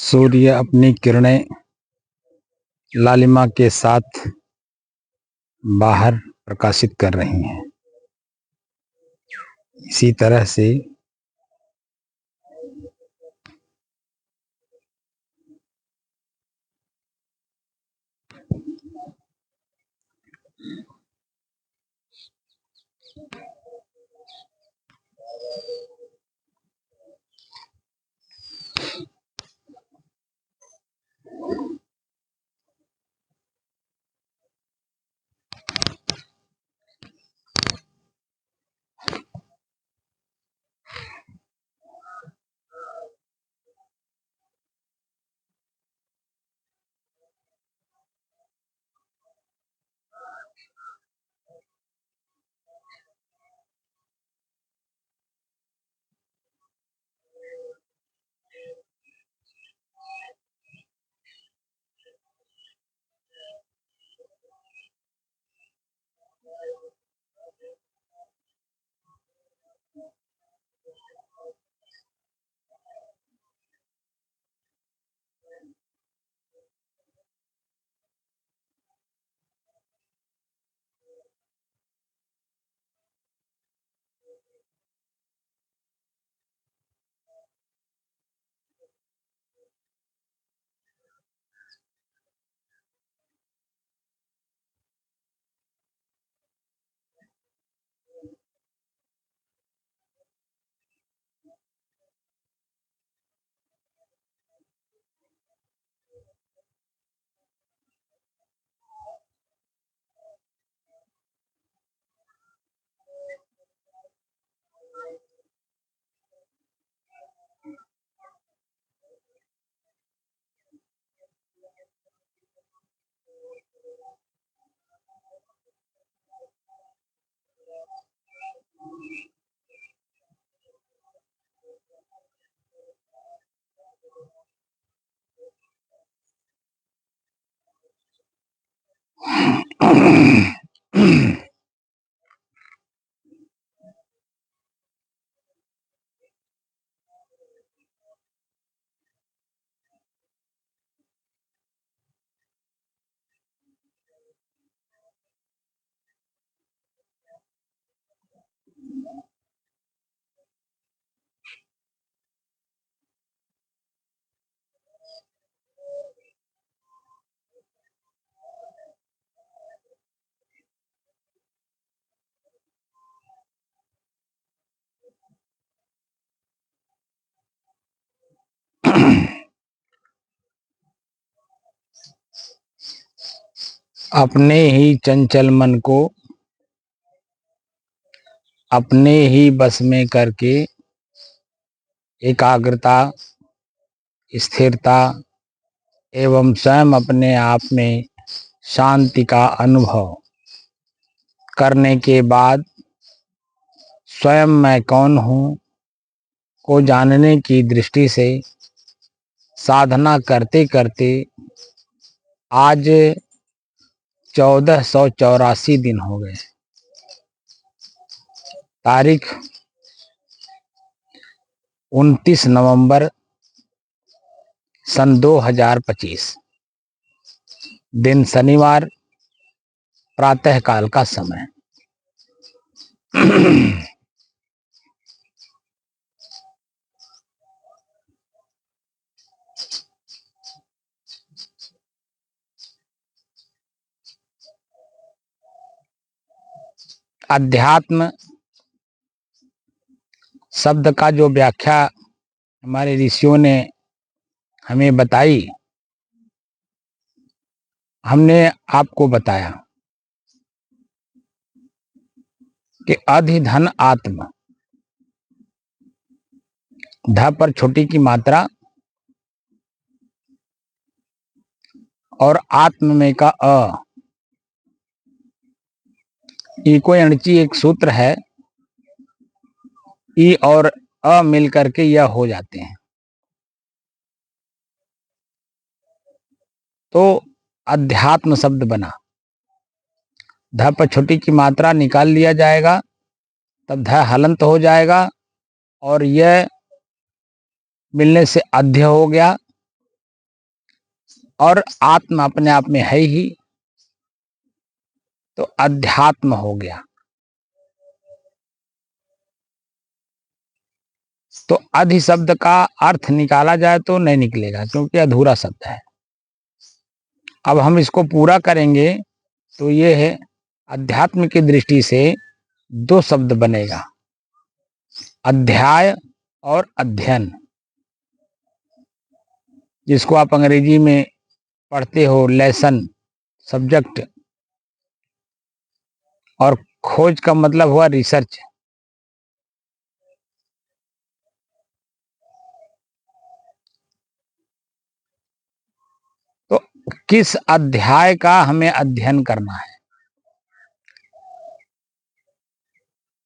सूर्य अपनी किरणें लालिमा के साथ बाहर प्रकाशित कर रही हैं। इसी तरह से अपने ही चंचल मन को अपने ही बस में करके एकाग्रता, स्थिरता एवं स्वयं अपने आप में शांति का अनुभव करने के बाद स्वयं मैं कौन हूँ को जानने की दृष्टि से साधना करते करते आज 1484 दिन हो गए। तारीख 29 नवंबर सन 2025, दिन शनिवार, प्रातःकाल का समय। अध्यात्म शब्द का जो व्याख्या हमारे ऋषियों ने हमें बताई, हमने आपको बताया कि अधिधन आत्म, ध पर छोटी की मात्रा और आत्म में का अ, ई को अणची एक सूत्र है, ई और अ मिल करके यह हो जाते हैं। तो अध्यात्म शब्द बना। ध पर छोटी की मात्रा निकाल लिया जाएगा, तब ध हलंत हो जाएगा और यह मिलने से अध्य हो गया और आत्मा अपने आप में है ही, तो अध्यात्म हो गया। तो अधि शब्द का अर्थ निकाला जाए तो नहीं निकलेगा, क्योंकि अधूरा शब्द है। अब हम इसको पूरा करेंगे तो ये है, अध्यात्म की दृष्टि से दो शब्द बनेगा, अध्याय और अध्ययन, जिसको आप अंग्रेजी में पढ़ते हो लेसन, सब्जेक्ट, और खोज का मतलब हुआ रिसर्च। तो किस अध्याय का हमें अध्ययन करना है,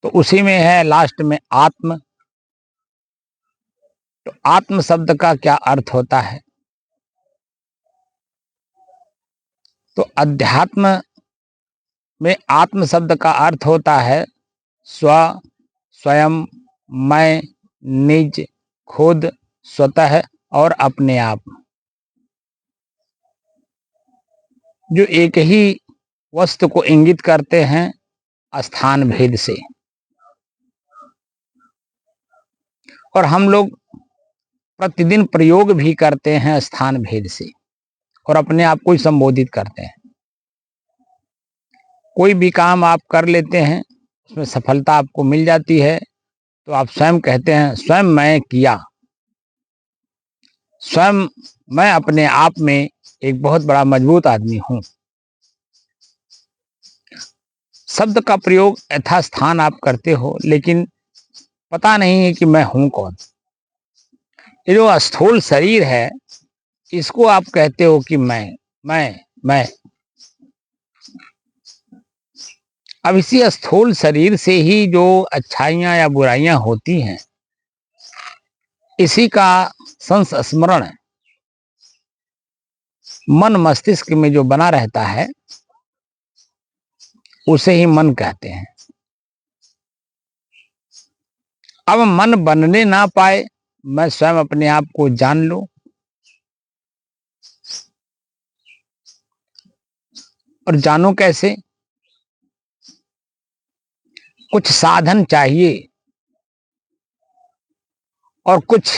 तो उसी में है लास्ट में आत्म। तो आत्म शब्द का क्या अर्थ होता है, तो अध्यात्म में आत्म शब्द का अर्थ होता है स्व, स्वयं, मैं, निज, खुद, स्वतः और अपने आप, जो एक ही वस्तु को इंगित करते हैं स्थान भेद से। और हम लोग प्रतिदिन प्रयोग भी करते हैं स्थान भेद से, और अपने आप को ही संबोधित करते हैं। कोई भी काम आप कर लेते हैं, उसमें सफलता आपको मिल जाती है, तो आप स्वयं कहते हैं स्वयं मैं किया। स्वयं मैं अपने आप में एक बहुत बड़ा मजबूत आदमी हूं। शब्द का प्रयोग यथास्थान आप करते हो, लेकिन पता नहीं है कि मैं हूं कौन। ये जो स्थूल शरीर है, इसको आप कहते हो कि मैं। अब इसी स्थूल शरीर से ही जो अच्छाइयां या बुराइयां होती हैं, इसी का संस्मरण मन मस्तिष्क में जो बना रहता है, उसे ही मन कहते हैं। अब मन बनने ना पाए, मैं स्वयं अपने आप को जान लूं, और जानो कैसे, कुछ साधन चाहिए और कुछ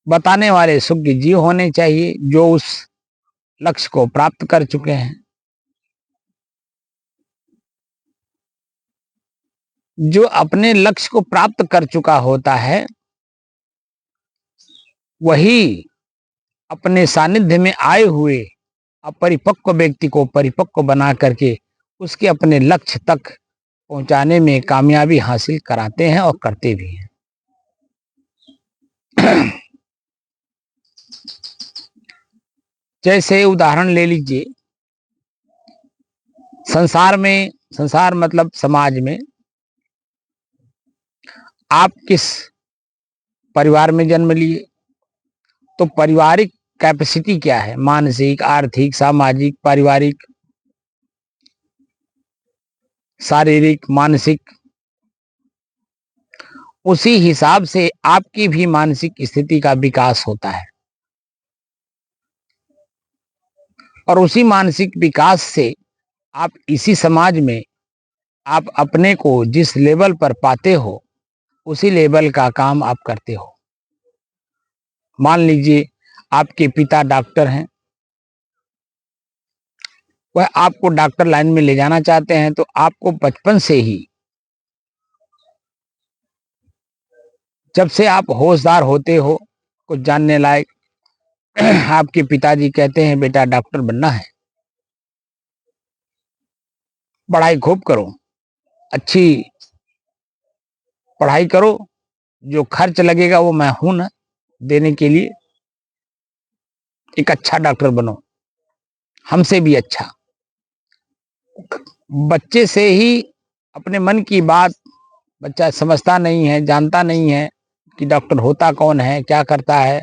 बताने वाले सुज्ञ जीव होने चाहिए, जो उस लक्ष्य को प्राप्त कर चुके हैं। जो अपने लक्ष्य को प्राप्त कर चुका होता है, वही अपने सानिध्य में आए हुए अपरिपक्व व्यक्ति को परिपक्व बना करके उसके अपने लक्ष्य तक पहुंचाने में कामयाबी हासिल कराते हैं और करते भी हैं। जैसे उदाहरण ले लीजिए, संसार मतलब समाज में आप किस परिवार में जन्म लिए, तो पारिवारिक कैपेसिटी क्या है, मानसिक, आर्थिक, सामाजिक, पारिवारिक, शारीरिक, मानसिक, उसी हिसाब से आपकी भी मानसिक स्थिति का विकास होता है। और उसी मानसिक विकास से आप इसी समाज में आप अपने को जिस लेवल पर पाते हो, उसी लेवल का काम आप करते हो। मान लीजिए आपके पिता डॉक्टर हैं, वह आपको डॉक्टर लाइन में ले जाना चाहते हैं, तो आपको बचपन से ही, जब से आप होशदार होते हो, कुछ जानने लायक, आपके पिताजी कहते हैं बेटा डॉक्टर बनना है, पढ़ाई खूब करो, अच्छी पढ़ाई करो, जो खर्च लगेगा वो मैं हूं ना देने के लिए, एक अच्छा डॉक्टर बनो, हमसे भी अच्छा। बच्चे से ही अपने मन की बात बच्चा समझता नहीं है, जानता नहीं है कि डॉक्टर होता कौन है, क्या करता है,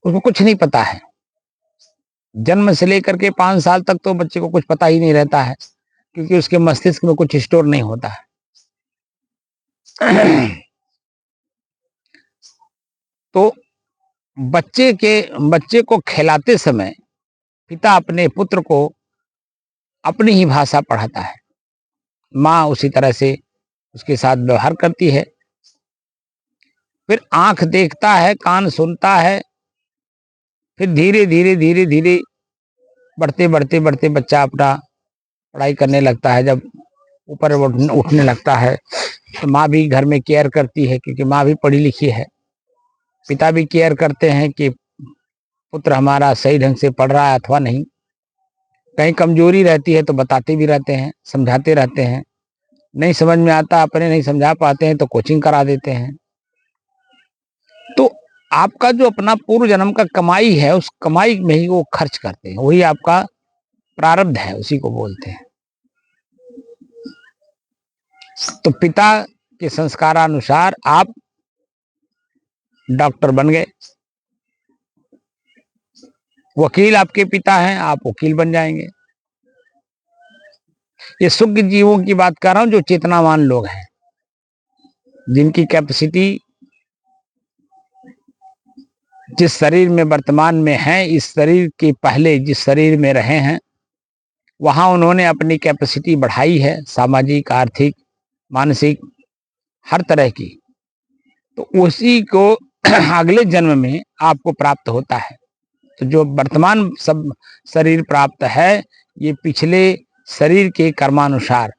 उसको कुछ नहीं पता है। जन्म से लेकर के 5 साल तक तो बच्चे को कुछ पता ही नहीं रहता है, क्योंकि उसके मस्तिष्क में कुछ स्टोर नहीं होता है। तो बच्चे को खिलाते समय पिता अपने पुत्र को अपनी ही भाषा पढ़ाता है, माँ उसी तरह से उसके साथ व्यवहार करती है। फिर आंख देखता है, कान सुनता है, फिर धीरे धीरे धीरे धीरे बढ़ते बढ़ते बढ़ते बच्चा अपना पढ़ाई करने लगता है। जब ऊपर उठने लगता है तो माँ भी घर में केयर करती है, क्योंकि माँ भी पढ़ी लिखी है। पिता भी केयर करते हैं कि पुत्र हमारा सही ढंग से पढ़ रहा है अथवा नहीं। कहीं कमजोरी रहती है तो बताते भी रहते हैं, समझाते रहते हैं। नहीं समझ में आता, अपने नहीं समझा पाते हैं तो कोचिंग करा देते हैं। तो आपका जो अपना पूर्व जन्म का कमाई है, उस कमाई में ही वो खर्च करते हैं, वही आपका प्रारब्ध है, उसी को बोलते हैं। तो पिता के संस्कारानुसार आप डॉक्टर बन गए, वकील आपके पिता हैं, आप वकील बन जाएंगे। ये सुज्ञ जीवों की बात कर रहा हूं, जो चेतनावान लोग हैं, जिनकी कैपेसिटी जिस शरीर में वर्तमान में है, इस शरीर के पहले जिस शरीर में रहे हैं, वहां उन्होंने अपनी कैपेसिटी बढ़ाई है, सामाजिक, आर्थिक, मानसिक, हर तरह की। तो उसी को अगले जन्म में आपको प्राप्त होता है। तो जो वर्तमान सब शरीर प्राप्त है, ये पिछले शरीर के कर्मानुसार,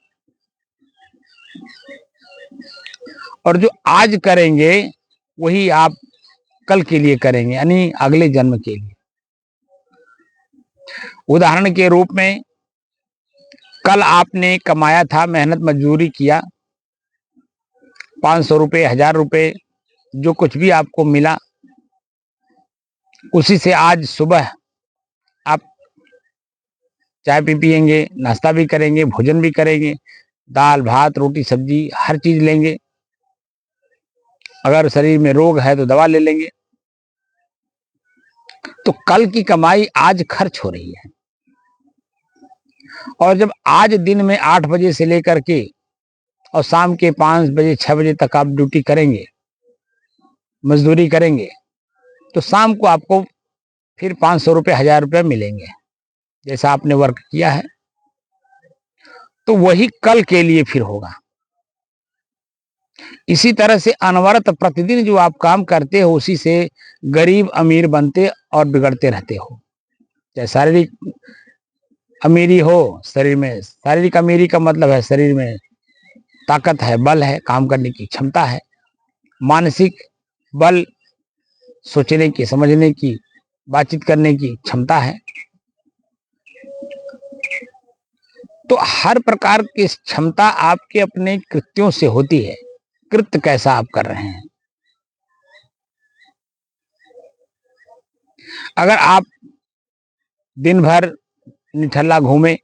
और जो आज करेंगे वही आप कल के लिए करेंगे, यानी अगले जन्म के लिए। उदाहरण के रूप में, कल आपने कमाया था, मेहनत मजदूरी किया, 500 रुपये, 1000 रुपये, जो कुछ भी आपको मिला, उसी से आज सुबह आप चाय भी पियेंगे, नाश्ता भी करेंगे, भोजन भी करेंगे, दाल भात रोटी सब्जी हर चीज लेंगे। अगर शरीर में रोग है तो दवा ले लेंगे। तो कल की कमाई आज खर्च हो रही है। और जब आज दिन में 8 बजे से लेकर के और शाम के 5 बजे 6 बजे तक आप ड्यूटी करेंगे, मजदूरी करेंगे, तो शाम को आपको फिर 500 रुपये, 1000 रुपये मिलेंगे, जैसा आपने वर्क किया है। तो वही कल के लिए फिर होगा। इसी तरह से अनवरत प्रतिदिन जो आप काम करते हो, उसी से गरीब अमीर बनते और बिगड़ते रहते हो। चाहे शारीरिक अमीरी हो, शरीर में शारीरिक अमीरी का मतलब है शरीर में ताकत है, बल है, काम करने की क्षमता है। मानसिक बल, सोचने की, समझने की, बातचीत करने की क्षमता है। तो हर प्रकार की क्षमता आपके अपने कृत्यों से होती है। कृत्य कैसा आप कर रहे हैं। अगर आप दिन भर निठल्ला घूमे,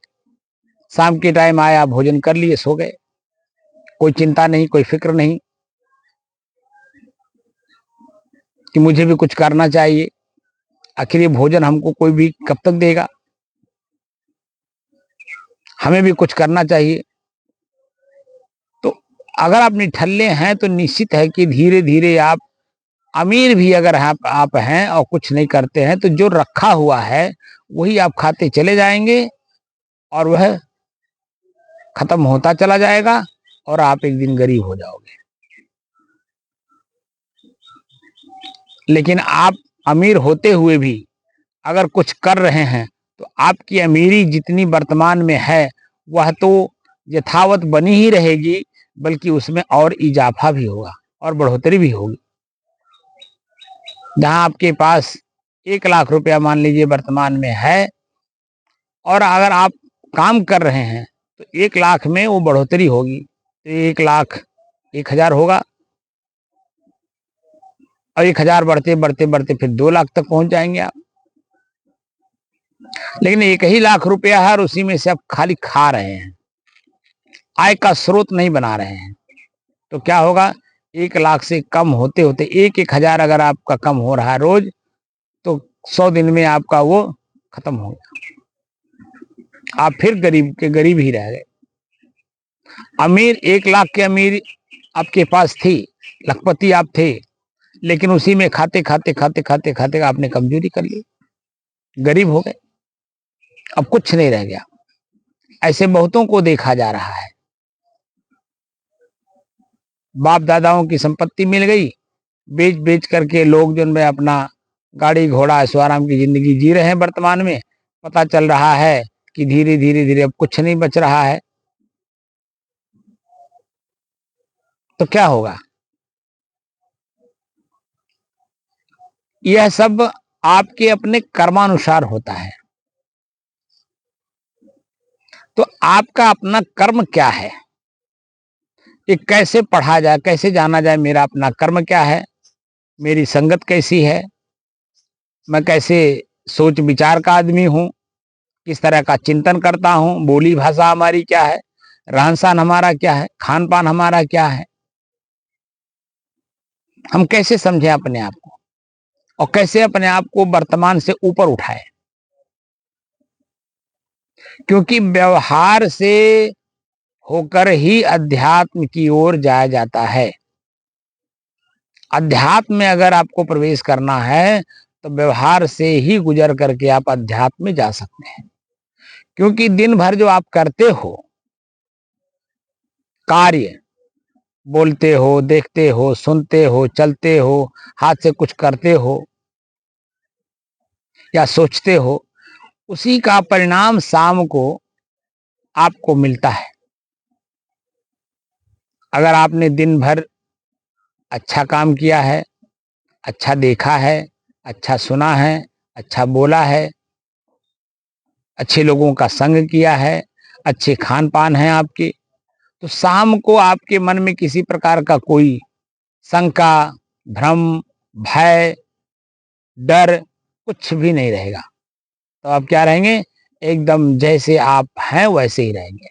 शाम के टाइम आया, भोजन कर लिए, सो गए, कोई चिंता नहीं, कोई फिक्र नहीं कि मुझे भी कुछ करना चाहिए, आखिर ये भोजन हमको कोई भी कब तक देगा, हमें भी कुछ करना चाहिए। तो अगर आप निठल्ले हैं तो निश्चित है कि धीरे धीरे आप अमीर भी अगर आप हैं और कुछ नहीं करते हैं, तो जो रखा हुआ है वही आप खाते चले जाएंगे और वह खत्म होता चला जाएगा और आप एक दिन गरीब हो जाओगे। लेकिन आप अमीर होते हुए भी अगर कुछ कर रहे हैं, तो आपकी अमीरी जितनी वर्तमान में है वह तो यथावत बनी ही रहेगी, बल्कि उसमें और इजाफा भी होगा और बढ़ोतरी भी होगी। जहां आपके पास 1 लाख रुपया मान लीजिए वर्तमान में है, और अगर आप काम कर रहे हैं तो 1 लाख में वो बढ़ोतरी होगी, तो 1 लाख 1000 होगा, और 1000 बढ़ते बढ़ते बढ़ते फिर 2 लाख तक पहुंच जाएंगे आप। लेकिन 1 ही लाख रुपया है और उसी में से आप खाली खा रहे हैं, आय का स्रोत नहीं बना रहे हैं, तो क्या होगा। 1 लाख से कम होते होते 1-1000 अगर आपका कम हो रहा है रोज, तो 100 दिन में आपका वो खत्म हो गया, आप फिर गरीब के गरीब ही रह गए। अमीर 1 लाख के अमीर आपके पास थी, लखपति आप थे, लेकिन उसी में खाते खाते खाते खाते खाते आपने कमजोरी कर ली, गरीब हो गए, अब कुछ नहीं रह गया। ऐसे बहुतों को देखा जा रहा है। बाप दादाओं की संपत्ति मिल गई, बेच बेच करके लोग जो में अपना गाड़ी घोड़ा ऐशो आराम की जिंदगी जी रहे हैं। वर्तमान में पता चल रहा है कि धीरे धीरे धीरे अब कुछ नहीं बच रहा है। तो क्या होगा? यह सब आपके अपने कर्मानुसार होता है। तो आपका अपना कर्म क्या है, ये कैसे पढ़ा जाए, कैसे जाना जाए? मेरा अपना कर्म क्या है, मेरी संगत कैसी है, मैं कैसे सोच विचार का आदमी हूं, किस तरह का चिंतन करता हूं, बोली भाषा हमारी क्या है, रहन सहन हमारा क्या है, खान पान हमारा क्या है, हम कैसे समझें अपने आप को और कैसे अपने आप को वर्तमान से ऊपर उठाएं? क्योंकि व्यवहार से होकर ही अध्यात्म की ओर जाया जाता है। अध्यात्म में अगर आपको प्रवेश करना है तो व्यवहार से ही गुजर करके आप अध्यात्म में जा सकते हैं। क्योंकि दिन भर जो आप करते हो कार्य, बोलते हो, देखते हो, सुनते हो, चलते हो, हाथ से कुछ करते हो या सोचते हो, उसी का परिणाम शाम को आपको मिलता है। अगर आपने दिन भर अच्छा काम किया है, अच्छा देखा है, अच्छा सुना है, अच्छा बोला है, अच्छे लोगों का संग किया है, अच्छे खान पान है आपके, तो शाम को आपके मन में किसी प्रकार का कोई शंका, भ्रम, भय, डर कुछ भी नहीं रहेगा। तो आप क्या रहेंगे? एकदम जैसे आप हैं वैसे ही रहेंगे।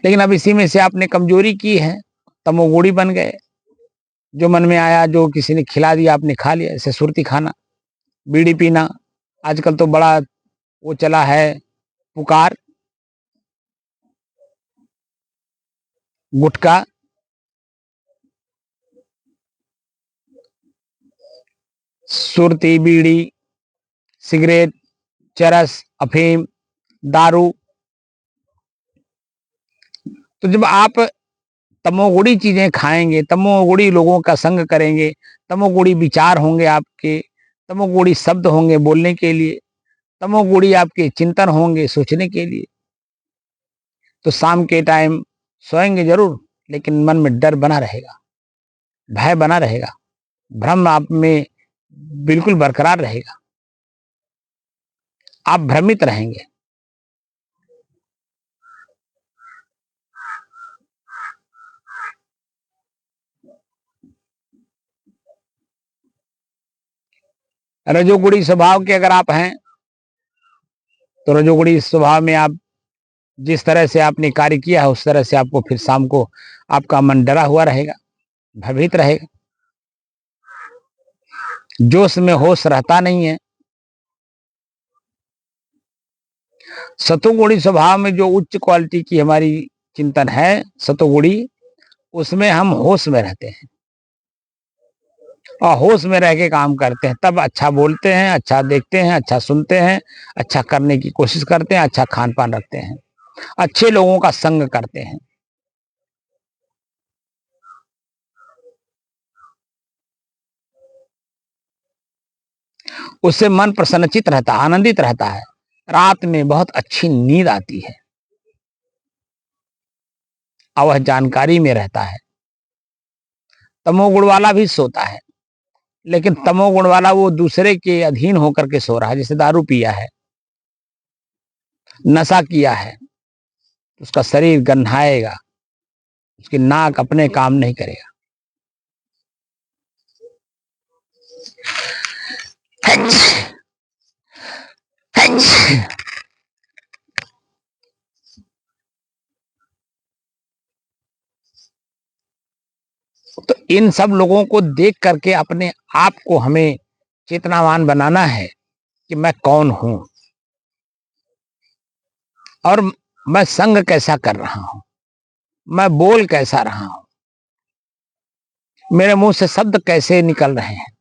लेकिन अब इसी में से आपने कमजोरी की है, तमोगुणी बन गए। जो मन में आया, जो किसी ने खिला दिया आपने खा लिया। जैसे सुरती खाना, बीड़ी पीना, आजकल तो बड़ा वो चला है पुकार, गुटखा, सुरती, बीड़ी, सिगरेट, चरस, अफीम, दारू। तो जब आप तमोगुणी चीजें खाएंगे, तमोगुणी लोगों का संग करेंगे, तमोगुणी विचार होंगे आपके, तमोगुणी शब्द होंगे बोलने के लिए, तमोगुणी आपके चिंतन होंगे सोचने के लिए, तो शाम के टाइम सोएंगे जरूर, लेकिन मन में डर बना रहेगा, भय बना रहेगा, भ्रम आप में बिल्कुल बरकरार रहेगा, आप भ्रमित रहेंगे। रजोगुणी स्वभाव के अगर आप हैं तो रजोगुणी स्वभाव में आप जिस तरह से आपने कार्य किया है उस तरह से आपको फिर शाम को आपका मन डरा हुआ रहेगा, भयभीत रहेगा, जोश में होश रहता नहीं है। सतोगुणी स्वभाव में जो उच्च क्वालिटी की हमारी चिंतन है सतोगुणी, उसमें हम होश में रहते हैं और होश में रह के काम करते हैं। तब अच्छा बोलते हैं, अच्छा देखते हैं, अच्छा सुनते हैं, अच्छा करने की कोशिश करते हैं, अच्छा खान पान रखते हैं, अच्छे लोगों का संग करते हैं। उससे मन प्रसन्नचित रहता है, आनंदित रहता है, रात में बहुत अच्छी नींद आती है और वह जानकारी में रहता है। तमोगुण वाला भी सोता है, लेकिन तमोगुण वाला वो दूसरे के अधीन होकर के सो रहा है। जैसे दारू पिया है, नशा किया है, उसका शरीर गन्हाएगा, उसकी नाक अपने काम नहीं करेगा। तो इन सब लोगों को देख करके अपने आप को हमें चेतनावान बनाना है कि मैं कौन हूं और मैं संग कैसा कर रहा हूं, मैं बोल कैसा रहा हूं, मेरे मुंह से शब्द कैसे निकल रहे हैं,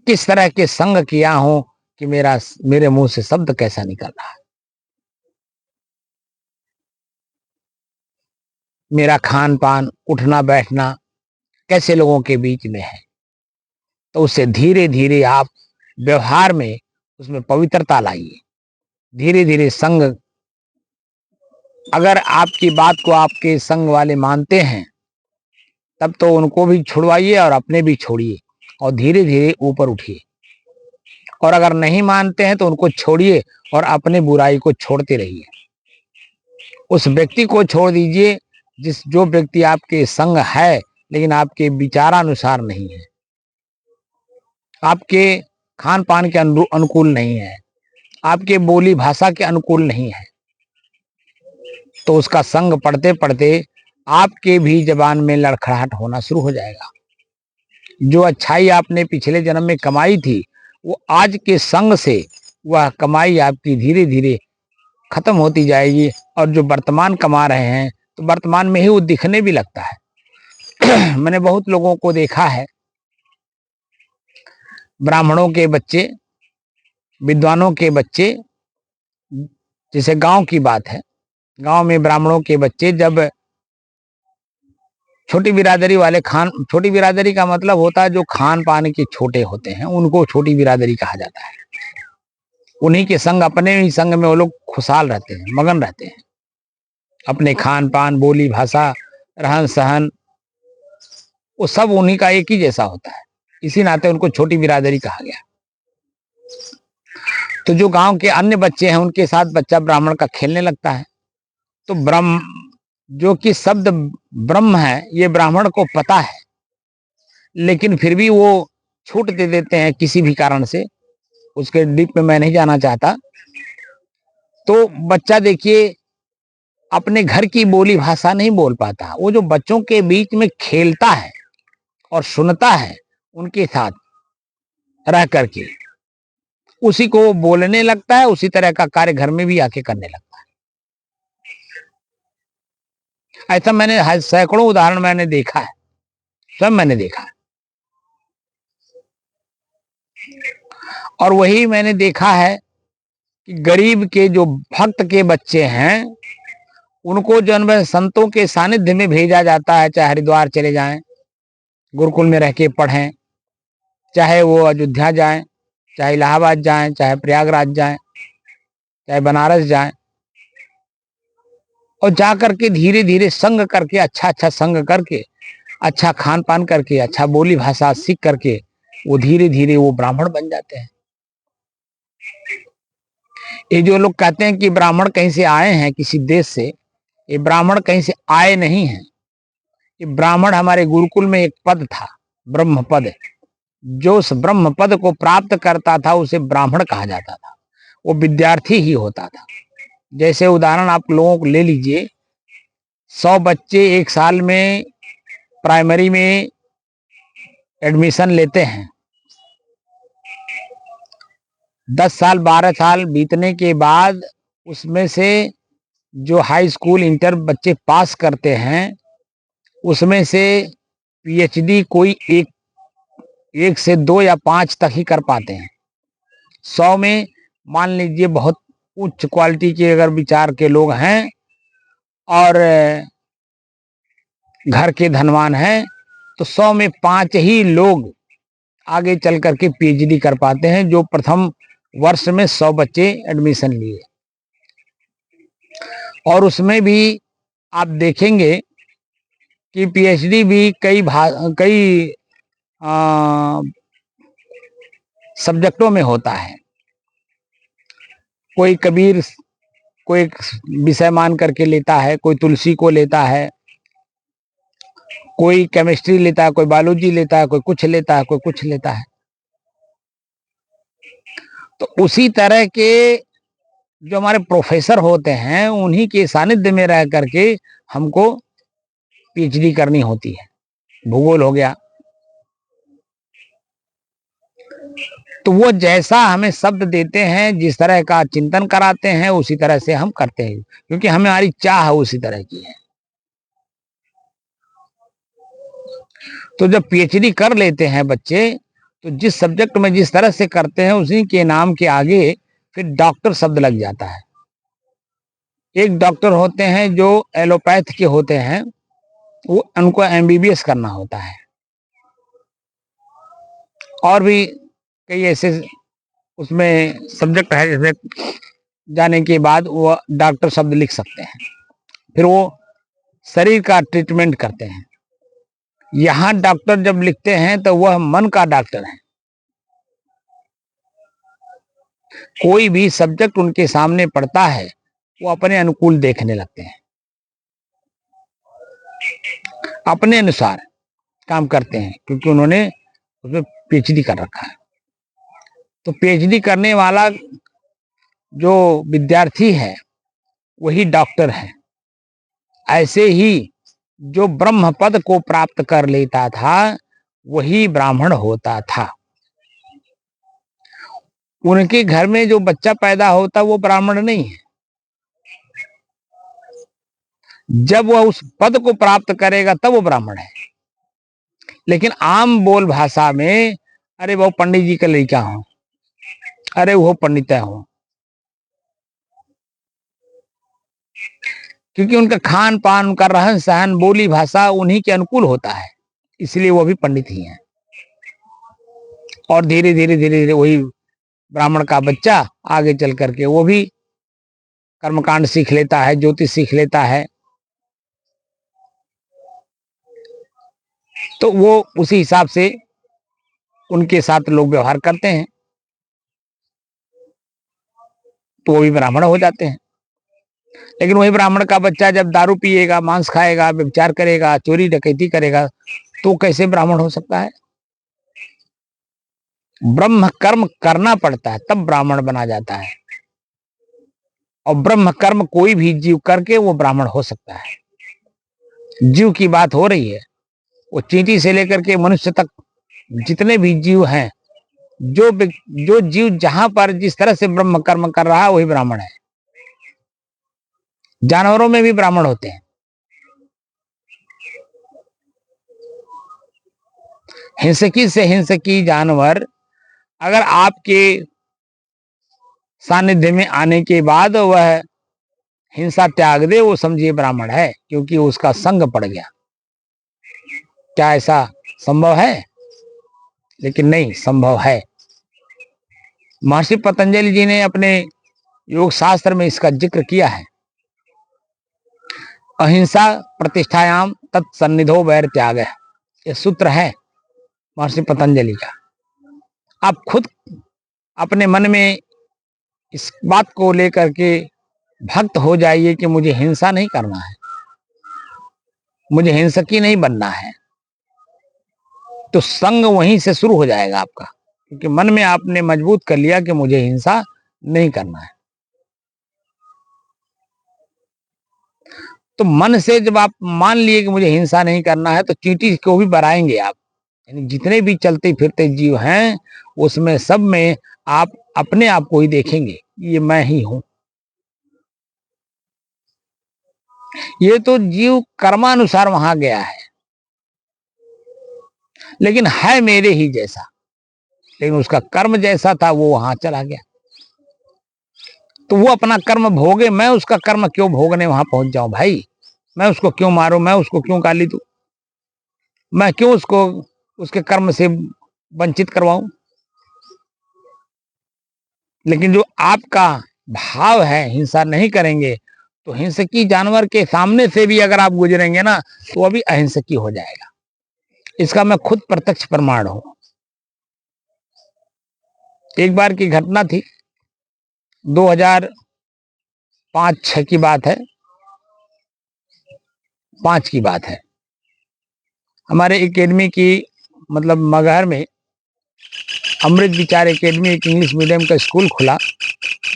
किस तरह के संग किया हूं कि मेरे मुंह से शब्द कैसा निकल रहा है। मेरा खान पान, उठना बैठना कैसे लोगों के बीच में है। तो उससे धीरे धीरे आप व्यवहार में उसमें पवित्रता लाइए। धीरे धीरे संग, अगर आपकी बात को आपके संग वाले मानते हैं तब तो उनको भी छुड़वाइए और अपने भी छोड़िए और धीरे धीरे ऊपर उठिए। और अगर नहीं मानते हैं तो उनको छोड़िए और अपने बुराई को छोड़ते रहिए। उस व्यक्ति को छोड़ दीजिए जो व्यक्ति आपके संग है लेकिन आपके विचारानुसार नहीं है, आपके खान पान के अनुकूल नहीं है, आपके बोली भाषा के अनुकूल नहीं है। तो उसका संग पढ़ते पढ़ते आपके भी जबान में लड़खड़ाहट होना शुरू हो जाएगा। जो अच्छाई आपने पिछले जन्म में कमाई थी वो आज के संग से वह कमाई आपकी धीरे धीरे खत्म होती जाएगी। और जो वर्तमान कमा रहे हैं तो वर्तमान में ही वो दिखने भी लगता है। मैंने बहुत लोगों को देखा है, ब्राह्मणों के बच्चे, विद्वानों के बच्चे, जैसे गांव की बात है, गांव में ब्राह्मणों के बच्चे जब छोटी बिरादरी वाले छोटी बिरादरी का मतलब होता है जो खान पान के छोटे होते हैं, उनको छोटी बिरादरी कहा जाता है। उन्हीं के संग, अपने ही संग में वो लोग खुशहाल रहते हैं, मगन रहते हैं। अपने खान पान, बोली भाषा, रहन सहन, वो सब उन्हीं का एक ही जैसा होता है। इसी नाते उनको छोटी बिरादरी कहा गया। तो जो गांव के अन्य बच्चे हैं उनके साथ बच्चा ब्राह्मण का खेलने लगता है। तो ब्रह्म, जो कि शब्द ब्रह्म है, ये ब्राह्मण को पता है, लेकिन फिर भी वो छूट दे देते हैं किसी भी कारण से। उसके डीप में मैं नहीं जाना चाहता। तो बच्चा देखिए अपने घर की बोली भाषा नहीं बोल पाता। वो जो बच्चों के बीच में खेलता है और सुनता है उनके साथ रह करके, उसी को वो बोलने लगता है। उसी तरह का कार्य घर में भी आके करने लगता है। ऐसा मैंने सैकड़ों उदाहरण मैंने देखा है, स्वयं मैंने देखा है। और वही मैंने देखा है कि गरीब के जो भक्त के बच्चे हैं उनको जो संतों के सानिध्य में भेजा जाता है, चाहे हरिद्वार चले जाएं, गुरुकुल में रह के पढ़ें, चाहे वो अयोध्या जाएं, चाहे इलाहाबाद जाएं, चाहे प्रयागराज जाएं, चाहे बनारस जाएं, और जा करके धीरे धीरे संग करके, अच्छा अच्छा संग करके, अच्छा खान पान करके, अच्छा बोली भाषा सीख करके वो धीरे धीरे वो ब्राह्मण बन जाते हैं। ये जो लोग कहते हैं कि ब्राह्मण कहीं से आए हैं किसी देश से, ये ब्राह्मण कहीं से आए नहीं हैं। ये ब्राह्मण हमारे गुरुकुल में एक पद था, ब्रह्म पद। जो उस ब्रह्म पद को प्राप्त करता था उसे ब्राह्मण कहा जाता था। वो विद्यार्थी ही होता था। जैसे उदाहरण आप लोगों को ले लीजिए, 100 बच्चे एक साल में प्राइमरी में एडमिशन लेते हैं। 10 साल 12 साल बीतने के बाद उसमें से जो हाई स्कूल इंटर बच्चे पास करते हैं उसमें से पीएचडी कोई एक से 2 या 5 तक ही कर पाते हैं। 100 में मान लीजिए बहुत उच्च क्वालिटी के अगर विचार के लोग हैं और घर के धनवान हैं तो 100 में 5 ही लोग आगे चल करके पीएचडी कर पाते हैं, जो प्रथम वर्ष में 100 बच्चे एडमिशन लिए। और उसमें भी आप देखेंगे कि पीएचडी भी कई सब्जेक्टों में होता है। कोई कबीर को एक विषय मान करके लेता है, कोई तुलसी को लेता है, कोई केमिस्ट्री लेता है, कोई बायोलॉजी लेता है, कोई कुछ लेता है, कोई कुछ लेता है। तो उसी तरह के जो हमारे प्रोफेसर होते हैं उन्हीं के सानिध्य में रह करके हमको पीएचडी करनी होती है। भूगोल हो गया, तो वो जैसा हमें शब्द देते हैं, जिस तरह का चिंतन कराते हैं उसी तरह से हम करते हैं, क्योंकि हमारी चाह उसी तरह की है। तो जब पीएचडी कर लेते हैं बच्चे, तो जिस सब्जेक्ट में जिस तरह से करते हैं उसी के नाम के आगे फिर डॉक्टर शब्द लग जाता है। एक डॉक्टर होते हैं जो एलोपैथ के होते हैं, वो उनको एमबीबीएस करना होता है। और भी कई ऐसे उसमें सब्जेक्ट है जिसमें जाने के बाद वो डॉक्टर शब्द लिख सकते हैं। फिर वो शरीर का ट्रीटमेंट करते हैं। यहाँ डॉक्टर जब लिखते हैं तो वह मन का डॉक्टर है। कोई भी सब्जेक्ट उनके सामने पड़ता है वो अपने अनुकूल देखने लगते हैं, अपने अनुसार काम करते हैं, क्योंकि उन्होंने उसमें पीएचडी कर रखा है। तो पीएचडी करने वाला जो विद्यार्थी है वही डॉक्टर है। ऐसे ही जो ब्रह्म पद को प्राप्त कर लेता था वही ब्राह्मण होता था। उनके घर में जो बच्चा पैदा होता वो ब्राह्मण नहीं है। जब वह उस पद को प्राप्त करेगा तब वो ब्राह्मण है। लेकिन आम बोल भाषा में, अरे वो पंडित जी का लड़का हो, अरे वो पंडित हो, क्योंकि उनका खान पान, उनका रहन सहन, बोली भाषा उन्हीं के अनुकूल होता है, इसलिए वो भी पंडित ही हैं। और धीरे धीरे धीरे धीरे वही ब्राह्मण का बच्चा आगे चल करके वो भी कर्मकांड सीख लेता है, ज्योतिष सीख लेता है। तो वो उसी हिसाब से उनके साथ लोग व्यवहार करते हैं, तो वो भी ब्राह्मण हो जाते हैं। लेकिन वही ब्राह्मण का बच्चा जब दारू पिएगा, मांस खाएगा, व्यभिचार करेगा, चोरी डकैती करेगा, तो कैसे ब्राह्मण हो सकता है? ब्रह्म कर्म करना पड़ता है तब ब्राह्मण बना जाता है। और ब्रह्म कर्म कोई भी जीव करके वो ब्राह्मण हो सकता है। जीव की बात हो रही है, वो चींटी से लेकर के मनुष्य तक जितने भी जीव हैं, जो जीव जहां पर जिस तरह से ब्रह्म कर्म कर रहा है वही ब्राह्मण है। जानवरों में भी ब्राह्मण होते हैं। हिंसकी से हिंसकी जानवर अगर आपके सानिध्य में आने के बाद वह हिंसा त्याग दे, वो समझिए ब्राह्मण है, क्योंकि उसका संग पड़ गया। क्या ऐसा संभव है? लेकिन नहीं, संभव है। महर्षि पतंजलि जी ने अपने योग शास्त्र में इसका जिक्र किया है। अहिंसा प्रतिष्ठायाम तत्सन्निधो वैर त्याग, ये सूत्र है महर्षि पतंजलि का। आप खुद अपने मन में इस बात को लेकर के भक्त हो जाइए कि मुझे हिंसा नहीं करना है, मुझे हिंसकी नहीं बनना है, तो संग वहीं से शुरू हो जाएगा आपका, क्योंकि मन में आपने मजबूत कर लिया कि मुझे हिंसा नहीं करना है। तो मन से जब आप मान लिए कि मुझे हिंसा नहीं करना है, तो चींटी को भी बराएंगे आप। यानी जितने भी चलते फिरते जीव हैं उसमें सब में आप अपने आप को ही देखेंगे, ये मैं ही हूं। ये तो जीव कर्मानुसार वहां गया है, लेकिन है मेरे ही जैसा, लेकिन उसका कर्म जैसा था वो वहां चला गया। तो वो अपना कर्म भोगे, मैं उसका कर्म क्यों भोगने वहां पहुंच जाऊं भाई? मैं उसको क्यों मारूं? मैं उसको क्यों गाली दूं? मैं क्यों उसको उसके कर्म से वंचित करवाऊं? लेकिन जो आपका भाव है हिंसा नहीं करेंगे, तो हिंसकी जानवर के सामने से भी अगर आप गुजरेंगे ना, तो वो भी अहिंसकी हो जाएगा। इसका मैं खुद प्रत्यक्ष प्रमाण हूं। एक बार की घटना थी, 2005-6 की बात है, 5 की बात है। हमारे एकेडमी की मतलब मगहर में अमृत विचार एकेडमी, एक इंग्लिश मीडियम का स्कूल खुला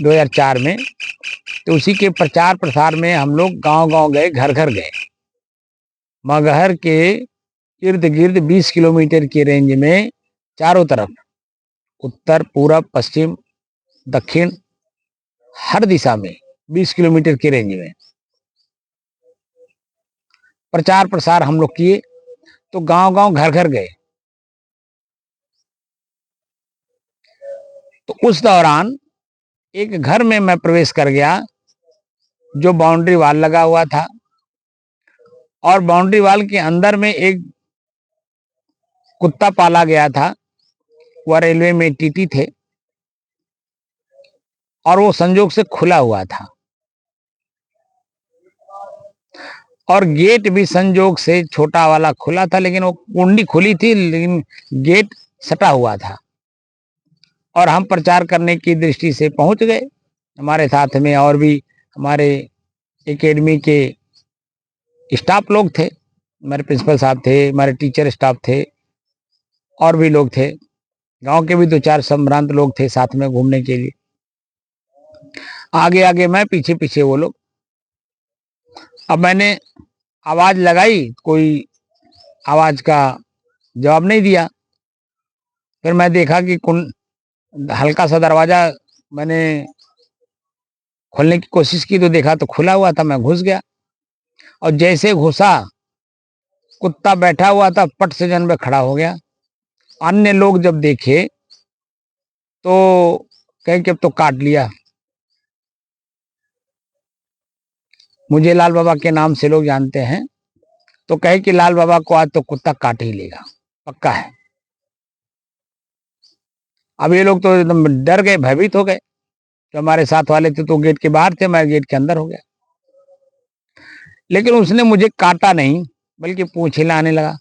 2004 में। तो उसी के प्रचार प्रसार में हम लोग गांव गांव गए, घर घर गए। मगहर के इर्द गिर्द 20 किलोमीटर की रेंज में चारों तरफ, उत्तर, पूरब, पश्चिम, दक्षिण, हर दिशा में 20 किलोमीटर की रेंज में प्रचार प्रसार हम लोग किए। तो गांव गांव घर घर गए। तो उस दौरान एक घर में मैं प्रवेश कर गया जो बाउंड्री वाल लगा हुआ था, और बाउंड्री वाल के अंदर में एक कुत्ता पाला गया था। वह रेलवे में टीटी थे और वो संजोग से खुला हुआ था, और गेट भी संजोग से छोटा वाला खुला था, लेकिन वो कुंडी खुली थी लेकिन गेट सटा हुआ था। और हम प्रचार करने की दृष्टि से पहुंच गए। हमारे साथ में और भी हमारे एकेडमी के स्टाफ लोग थे, हमारे प्रिंसिपल साहब थे, हमारे टीचर स्टाफ थे, और भी लोग थे। गांव के भी 2-4 संभ्रांत लोग थे साथ में घूमने के लिए। आगे आगे मैं, पीछे पीछे वो लोग। अब मैंने आवाज लगाई, कोई आवाज का जवाब नहीं दिया। फिर मैं देखा कि हल्का सा दरवाजा मैंने खोलने की कोशिश की तो देखा तो खुला हुआ था। मैं घुस गया, और जैसे घुसा, कुत्ता बैठा हुआ था, पट से जन पे खड़ा हो गया। अन्य लोग जब देखे तो कहे कि अब तो काट लिया। मुझे लाल बाबा के नाम से लोग जानते हैं, तो कहे कि लाल बाबा को आज तो कुत्ता काट ही लेगा, पक्का है। अब ये लोग तो एकदम डर गए, भयभीत हो गए। जो हमारे साथ वाले थे तो गेट के बाहर थे, मैं गेट के अंदर हो गया। लेकिन उसने मुझे काटा नहीं, बल्कि पूंछ हिलाने लगा।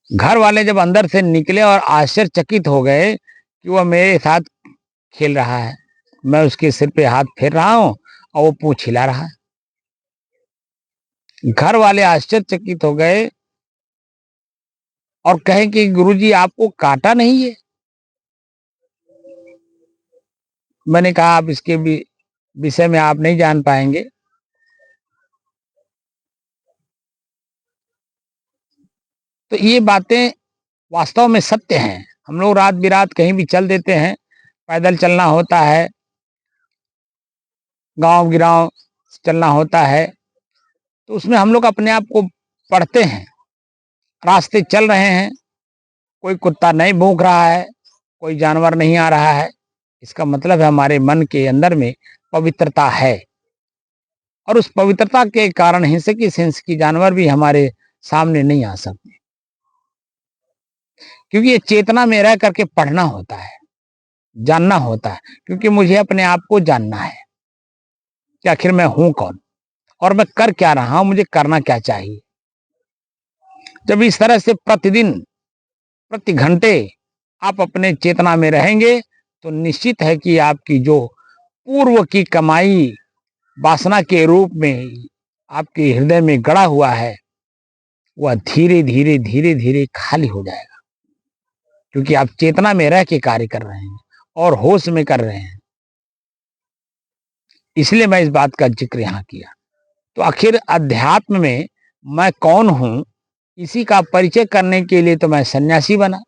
घर वाले जब अंदर से निकले और आश्चर्यचकित हो गए कि वह मेरे साथ खेल रहा है, मैं उसके सिर पे हाथ फेर रहा हूं और वो पूंछ हिला रहा है। घर वाले आश्चर्यचकित हो गए और कहे कि गुरुजी आपको काटा नहीं है। मैंने कहा आप इसके विषय में आप नहीं जान पाएंगे। तो ये बातें वास्तव में सत्य हैं। हम लोग रात बिरात कहीं भी चल देते हैं, पैदल चलना होता है, गांव गिराव चलना होता है, तो उसमें हम लोग अपने आप को पढ़ते हैं। रास्ते चल रहे हैं, कोई कुत्ता नहीं भौंक रहा है, कोई जानवर नहीं आ रहा है, इसका मतलब है हमारे मन के अंदर में पवित्रता है। और उस पवित्रता के कारण हिंसकी जानवर भी हमारे सामने नहीं आ सकते, क्योंकि ये चेतना में रह करके पढ़ना होता है, जानना होता है। क्योंकि मुझे अपने आप को जानना है कि आखिर मैं हूं कौन और मैं कर क्या रहा हूं, मुझे करना क्या चाहिए। जब इस तरह से प्रतिदिन प्रति घंटे आप अपने चेतना में रहेंगे तो निश्चित है कि आपकी जो पूर्व की कमाई वासना के रूप में आपके हृदय में गड़ा हुआ है, वह धीरे धीरे धीरे धीरे खाली हो जाएगा। क्योंकि आप चेतना में रह के कार्य कर रहे हैं और होश में कर रहे हैं। इसलिए मैं इस बात का जिक्र यहां किया। तो आखिर अध्यात्म में मैं कौन हूं, इसी का परिचय करने के लिए तो मैं सन्यासी बना,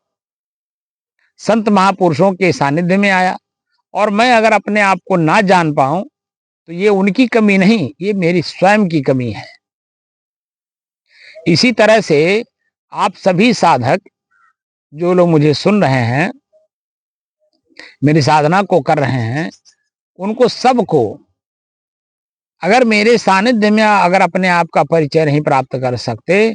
संत महापुरुषों के सानिध्य में आया। और मैं अगर अपने आप को ना जान पाऊं तो ये उनकी कमी नहीं, ये मेरी स्वयं की कमी है। इसी तरह से आप सभी साधक जो लोग मुझे सुन रहे हैं, मेरी साधना को कर रहे हैं, उनको सबको अगर मेरे सानिध्य में अगर अपने आप का परिचय नहीं प्राप्त कर सकते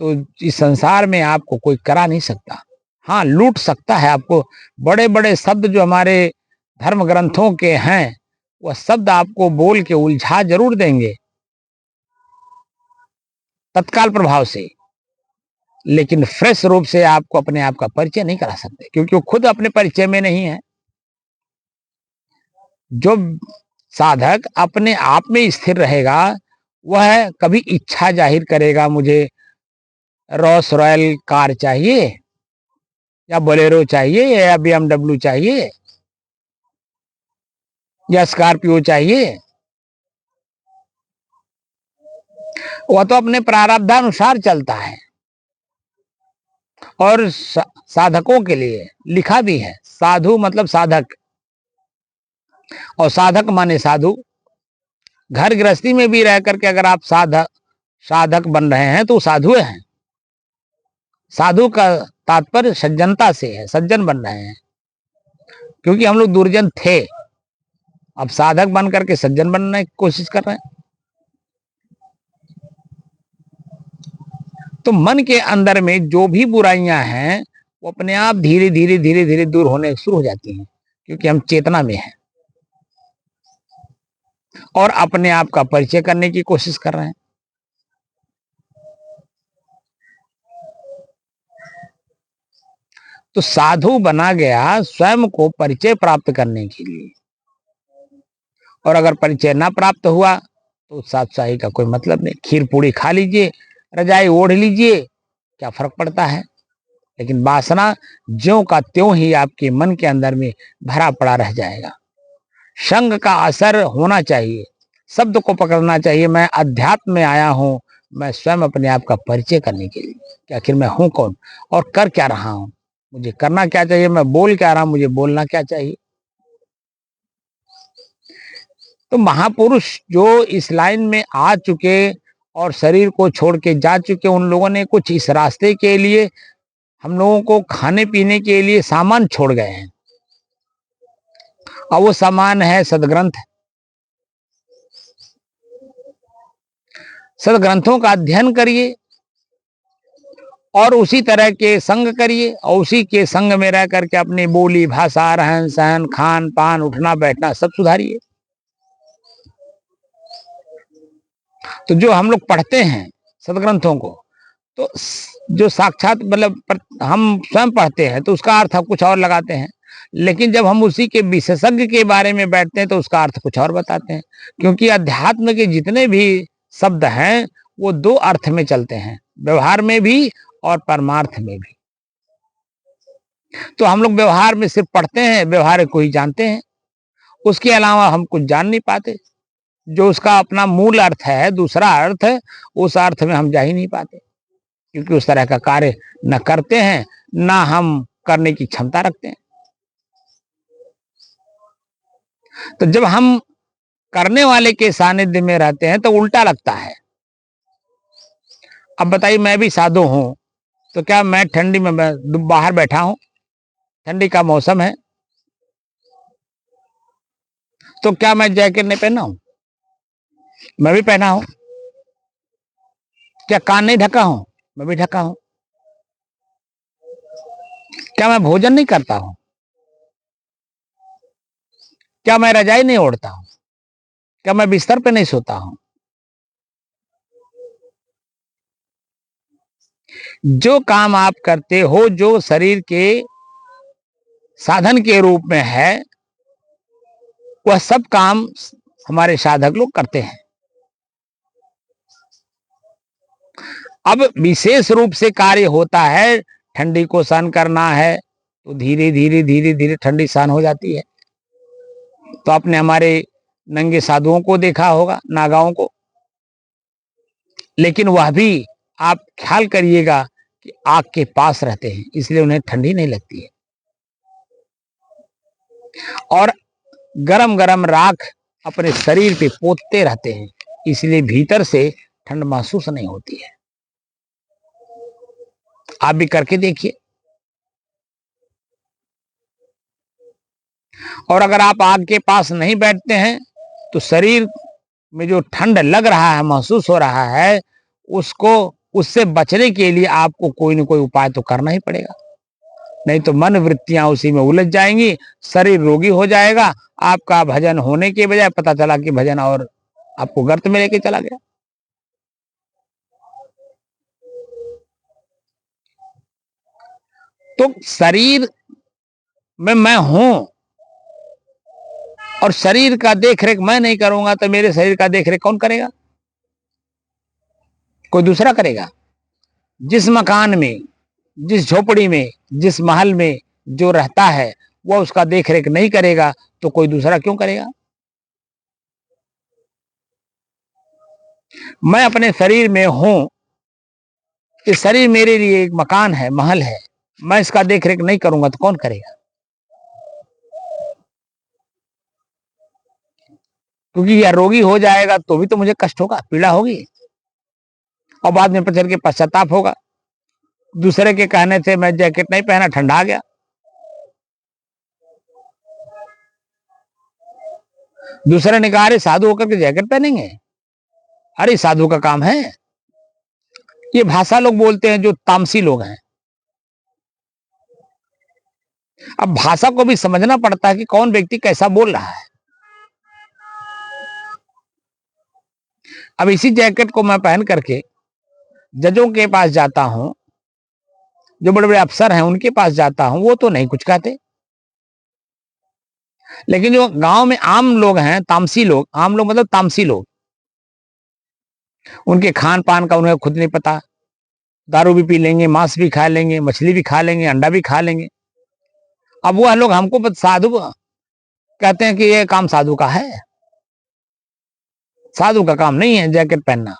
तो इस संसार में आपको कोई करा नहीं सकता। हाँ, लूट सकता है आपको। बड़े बड़े शब्द जो हमारे धर्म ग्रंथों के हैं, वह शब्द आपको बोल के उलझा जरूर देंगे तत्काल प्रभाव से, लेकिन फ्रेश रूप से आपको अपने आप का परिचय नहीं करा सकते, क्योंकि वो खुद अपने परिचय में नहीं है। जो साधक अपने आप में स्थिर रहेगा, वह कभी इच्छा जाहिर करेगा मुझे रॉल्स रॉयल कार चाहिए या बोलेरो चाहिए या BMW चाहिए या स्कॉर्पियो चाहिए, वह तो अपने प्रारब्धानुसार चलता है। और साधकों के लिए लिखा भी है, साधु मतलब साधक, और साधक माने साधु। घर गृहस्थी में भी रह करके अगर आप साधक बन रहे हैं तो वो साधु हैं। साधु का तात्पर्य सज्जनता से है, सज्जन बन रहे हैं, क्योंकि हम लोग दुर्जन थे, अब साधक बन करके सज्जन बनने की कोशिश कर रहे हैं। तो मन के अंदर में जो भी बुराइयां हैं वो अपने आप धीरे धीरे धीरे धीरे दूर होने शुरू हो जाती हैं, क्योंकि हम चेतना में हैं और अपने आप का परिचय करने की कोशिश कर रहे हैं। तो साधु बना गया स्वयं को परिचय प्राप्त करने के लिए, और अगर परिचय ना प्राप्त हुआ तो साधुशाही का कोई मतलब नहीं। खीर पूड़ी खा लीजिए, रजाई ओढ़ लीजिए, क्या फर्क पड़ता है। लेकिन वासना ज्यों का त्यों ही आपके मन के अंदर में भरा पड़ा रह जाएगा। संग का असर होना चाहिए, शब्द को पकड़ना चाहिए। मैं अध्यात्म में आया हूं, मैं स्वयं अपने आप का परिचय करने के लिए कि आखिर मैं हूं कौन और कर क्या रहा हूं, मुझे करना क्या चाहिए, मैं बोल क्या रहा हूं, मुझे बोलना क्या चाहिए। तो महापुरुष जो इस लाइन में आ चुके और शरीर को छोड़ के जा चुके, उन लोगों ने कुछ इस रास्ते के लिए हम लोगों को खाने पीने के लिए सामान छोड़ गए हैं, और वो सामान है सदग्रंथ। सदग्रंथों का अध्ययन करिए और उसी तरह के संग करिए, और उसी के संग में रह करके अपनी बोली भाषा, रहन सहन, खान पान, उठना बैठना सब सुधारिए। तो जो हम लोग पढ़ते हैं सदग्रंथों को, तो जो साक्षात मतलब हम स्वयं पढ़ते हैं तो उसका अर्थ हम कुछ और लगाते हैं, लेकिन जब हम उसी के विशेषज्ञ के बारे में बैठते हैं तो उसका अर्थ कुछ और बताते हैं। क्योंकि अध्यात्म के जितने भी शब्द हैं वो दो अर्थ में चलते हैं, व्यवहार में भी और परमार्थ में भी। तो हम लोग व्यवहार में सिर्फ पढ़ते हैं, व्यवहार को ही जानते हैं, उसके अलावा हम कुछ जान नहीं पाते। जो उसका अपना मूल अर्थ है, दूसरा अर्थ, उस अर्थ में हम जा ही नहीं पाते, क्योंकि उस तरह का कार्य न करते हैं, ना हम करने की क्षमता रखते हैं। तो जब हम करने वाले के सानिध्य में रहते हैं तो उल्टा लगता है। अब बताइए, मैं भी साधु हूं तो क्या मैं ठंडी में बाहर बैठा हूं, ठंडी का मौसम है, तो क्या मैं जैकेट नहीं पहना हूं? मैं भी पहना हूं। क्या कान नहीं ढका हूं? मैं भी ढका हूं। क्या मैं भोजन नहीं करता हूं? क्या मैं रजाई नहीं ओढ़ता हूं? क्या मैं बिस्तर पे नहीं सोता हूं? जो काम आप करते हो, जो शरीर के साधन के रूप में है, वह सब काम हमारे साधक लोग करते हैं। अब विशेष रूप से कार्य होता है, ठंडी को सहन करना है तो धीरे धीरे धीरे धीरे ठंडी सहन हो जाती है। तो आपने हमारे नंगे साधुओं को देखा होगा, नागाओं को, लेकिन वह भी आप ख्याल करिएगा कि आग के पास रहते हैं, इसलिए उन्हें ठंडी नहीं लगती है। और गरम गरम राख अपने शरीर पे पोतते रहते हैं, इसलिए भीतर से ठंड महसूस नहीं होती है। आप भी करके देखिए। और अगर आप आग के पास नहीं बैठते हैं तो शरीर में जो ठंड लग रहा है, महसूस हो रहा है, उसको उससे बचने के लिए आपको कोई ना कोई उपाय तो करना ही पड़ेगा, नहीं तो मन वृत्तियां उसी में उलझ जाएंगी, शरीर रोगी हो जाएगा। आपका भजन होने के बजाय पता चला कि भजन और आपको गर्त में लेके चला गया। तो शरीर में मैं हूं, और शरीर का देख रेख मैं नहीं करूंगा तो मेरे शरीर का देख रेख कौन करेगा? कोई दूसरा करेगा। जिस मकान में, जिस झोपड़ी में, जिस महल में जो रहता है वह उसका देख रेख नहीं करेगा तो कोई दूसरा क्यों करेगा? मैं अपने शरीर में हूं, ये शरीर मेरे लिए एक मकान है, महल है, मैं इसका देख रेख नहीं करूंगा तो कौन करेगा? क्योंकि यह रोगी हो जाएगा तो भी तो मुझे कष्ट होगा, पीड़ा होगी। और बाद में पचर के पश्चाताप होगा। दूसरे के कहने से मैं जैकेट नहीं पहना, ठंडा आ गया। दूसरे ने कहा अरे साधु होकर के जैकेट पहनेंगे, अरे साधु का काम है। ये भाषा लोग बोलते हैं जो तामसी लोग हैं। अब भाषा को भी समझना पड़ता है कि कौन व्यक्ति कैसा बोल रहा है। अब इसी जैकेट को मैं पहन करके जजों के पास जाता हूं, जो बड़े बड़े अफसर हैं उनके पास जाता हूं, वो तो नहीं कुछ कहते। लेकिन जो गांव में आम लोग हैं, तामसी लोग, आम लोग मतलब तामसी लोग, उनके खान पान का उन्हें खुद नहीं पता। दारू भी पी लेंगे, मांस भी खा लेंगे, मछली भी खा लेंगे, अंडा भी खा लेंगे। अब वह लोग हमको साधु कहते हैं कि ये काम साधु का है। साधु का काम नहीं है जैकेट पहनना।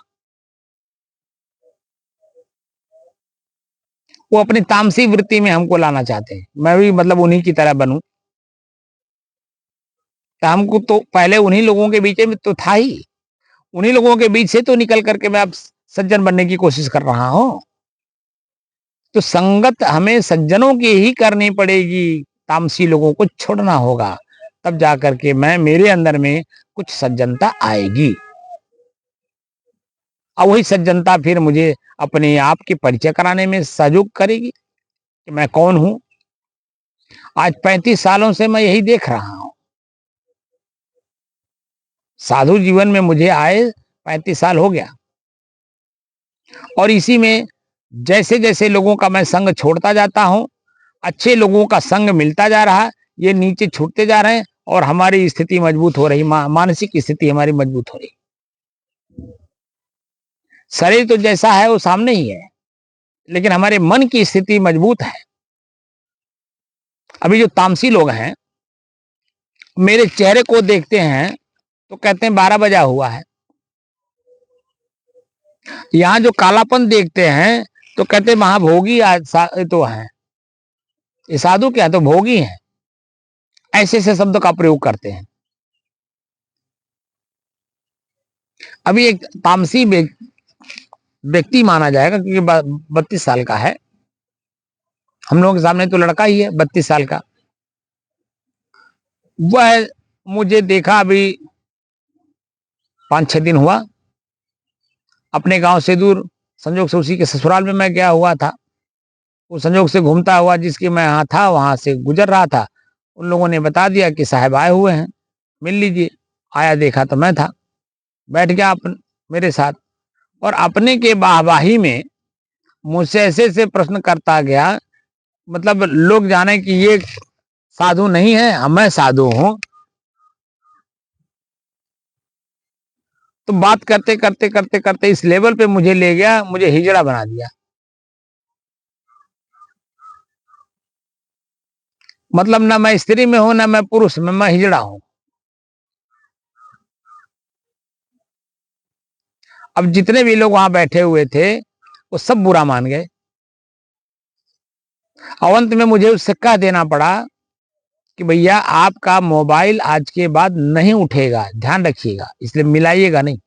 वो अपनी तामसी वृत्ति में हमको लाना चाहते हैं। मैं भी मतलब उन्हीं की तरह बनूं। तो हमको तो पहले उन्हीं लोगों के बीच में तो था ही, उन्हीं लोगों के बीच से तो निकल करके मैं अब सज्जन बनने की कोशिश कर रहा हूं। तो संगत हमें सज्जनों की ही करनी पड़ेगी, तामसी लोगों को छोड़ना होगा, तब जाकर के मैं मेरे अंदर में कुछ सज्जनता आएगी। और वही सज्जनता फिर मुझे अपने आप के परिचय कराने में सहयोग करेगी कि मैं कौन हूं। आज 35 सालों से मैं यही देख रहा हूं। साधु जीवन में मुझे आए 35 साल हो गया, और इसी में जैसे जैसे लोगों का मैं संग छोड़ता जाता हूं, अच्छे लोगों का संग मिलता जा रहा है, ये नीचे छूटते जा रहे हैं और हमारी स्थिति मजबूत हो रही, मानसिक स्थिति हमारी मजबूत हो रही। शरीर तो जैसा है वो सामने ही है, लेकिन हमारे मन की स्थिति मजबूत है। अभी जो तामसी लोग हैं मेरे चेहरे को देखते हैं तो कहते हैं 12 बजा हुआ है। यहां जो कालापन देखते हैं तो कहते हैं महाभोगी तो है, ये साधु क्या तो भोगी हैं। ऐसे ऐसे शब्द का प्रयोग करते हैं। अभी एक तामसी व्यक्ति माना जाएगा क्योंकि 32 साल का है, हम लोगों के सामने तो लड़का ही है 32 साल का। वह मुझे देखा अभी 5-6 दिन हुआ, अपने गांव से दूर, संजोग से उसी के ससुराल में मैं गया हुआ था। वो संजोग से घूमता हुआ जिसकी मैं यहाँ था वहां से गुजर रहा था, उन लोगों ने बता दिया कि साहब आए हुए हैं, मिल लीजिए। आया, देखा तो मैं था, बैठ गया मेरे साथ, और अपने के वाहवाही में मुझसे ऐसे ऐसे प्रश्न करता गया, मतलब लोग जाने कि ये साधु नहीं है, मैं साधु हूं। तो बात करते करते करते करते इस लेवल पे मुझे ले गया, मुझे हिजड़ा बना दिया। मतलब ना मैं स्त्री में हूं, ना मैं पुरुष में, मैं हिजड़ा हूं। अब जितने भी लोग वहां बैठे हुए थे वो सब बुरा मान गए। अंत में मुझे उससे कह देना पड़ा कि भैया आपका मोबाइल आज के बाद नहीं उठेगा, ध्यान रखिएगा, इसलिए मिलाइएगा नहीं।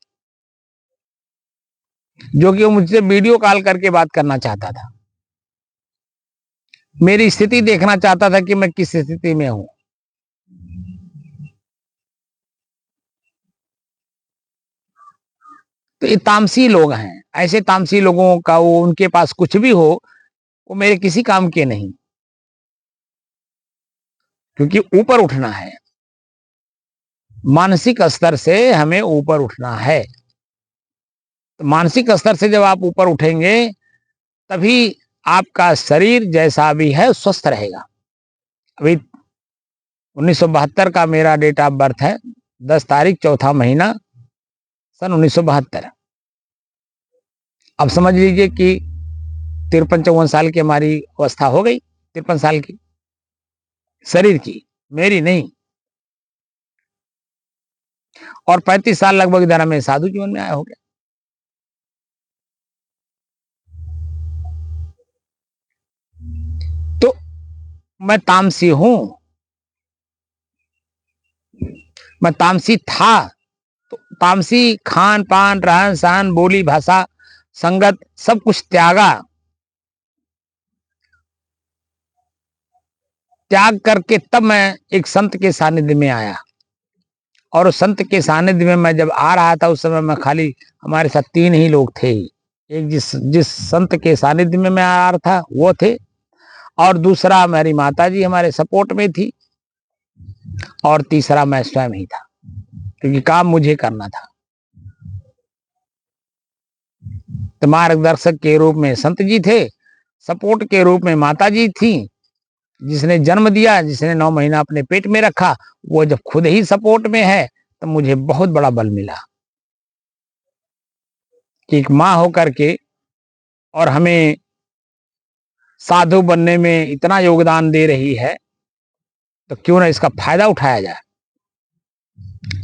जो कि वो मुझसे वीडियो कॉल करके बात करना चाहता था, मेरी स्थिति देखना चाहता था कि मैं किस स्थिति में हूं। तो ये तामसी लोग हैं। ऐसे तामसी लोगों का वो उनके पास कुछ भी हो वो मेरे किसी काम के नहीं, क्योंकि ऊपर उठना है, मानसिक स्तर से हमें ऊपर उठना है। तो मानसिक स्तर से जब आप ऊपर उठेंगे तभी आपका शरीर जैसा भी है स्वस्थ रहेगा। अभी 1972 का मेरा डेट ऑफ बर्थ है, 10 तारीख चौथा महीना सन 1972। अब समझ लीजिए कि 53-54 साल की हमारी अवस्था हो गई, 53 साल की शरीर की, मेरी नहीं। और 35 साल लगभग इधर में साधु जीवन में आया हो गया। तो मैं तामसी हूं, मैं तामसी था। तो तामसी खान पान, रहन सहन, बोली भाषा संगत सब कुछ त्यागा, त्याग करके तब मैं एक संत के सानिध्य में आया। और उस संत के सानिध्य में मैं जब आ रहा था उस समय मैं खाली, हमारे साथ 3 ही लोग थे। एक जिस जिस संत के सानिध्य में मैं आ रहा था वो थे, और दूसरा मेरी माता जी हमारे सपोर्ट में थी, और तीसरा मैं स्वयं ही था, क्योंकि काम मुझे करना था। तो मार्गदर्शक के रूप में संत जी थे, सपोर्ट के रूप में माता जी थी, जिसने जन्म दिया, जिसने 9 महीना अपने पेट में रखा, वो जब खुद ही सपोर्ट में है तो मुझे बहुत बड़ा बल मिला कि एक माँ होकर के और हमें साधु बनने में इतना योगदान दे रही है, तो क्यों ना इसका फायदा उठाया जाए।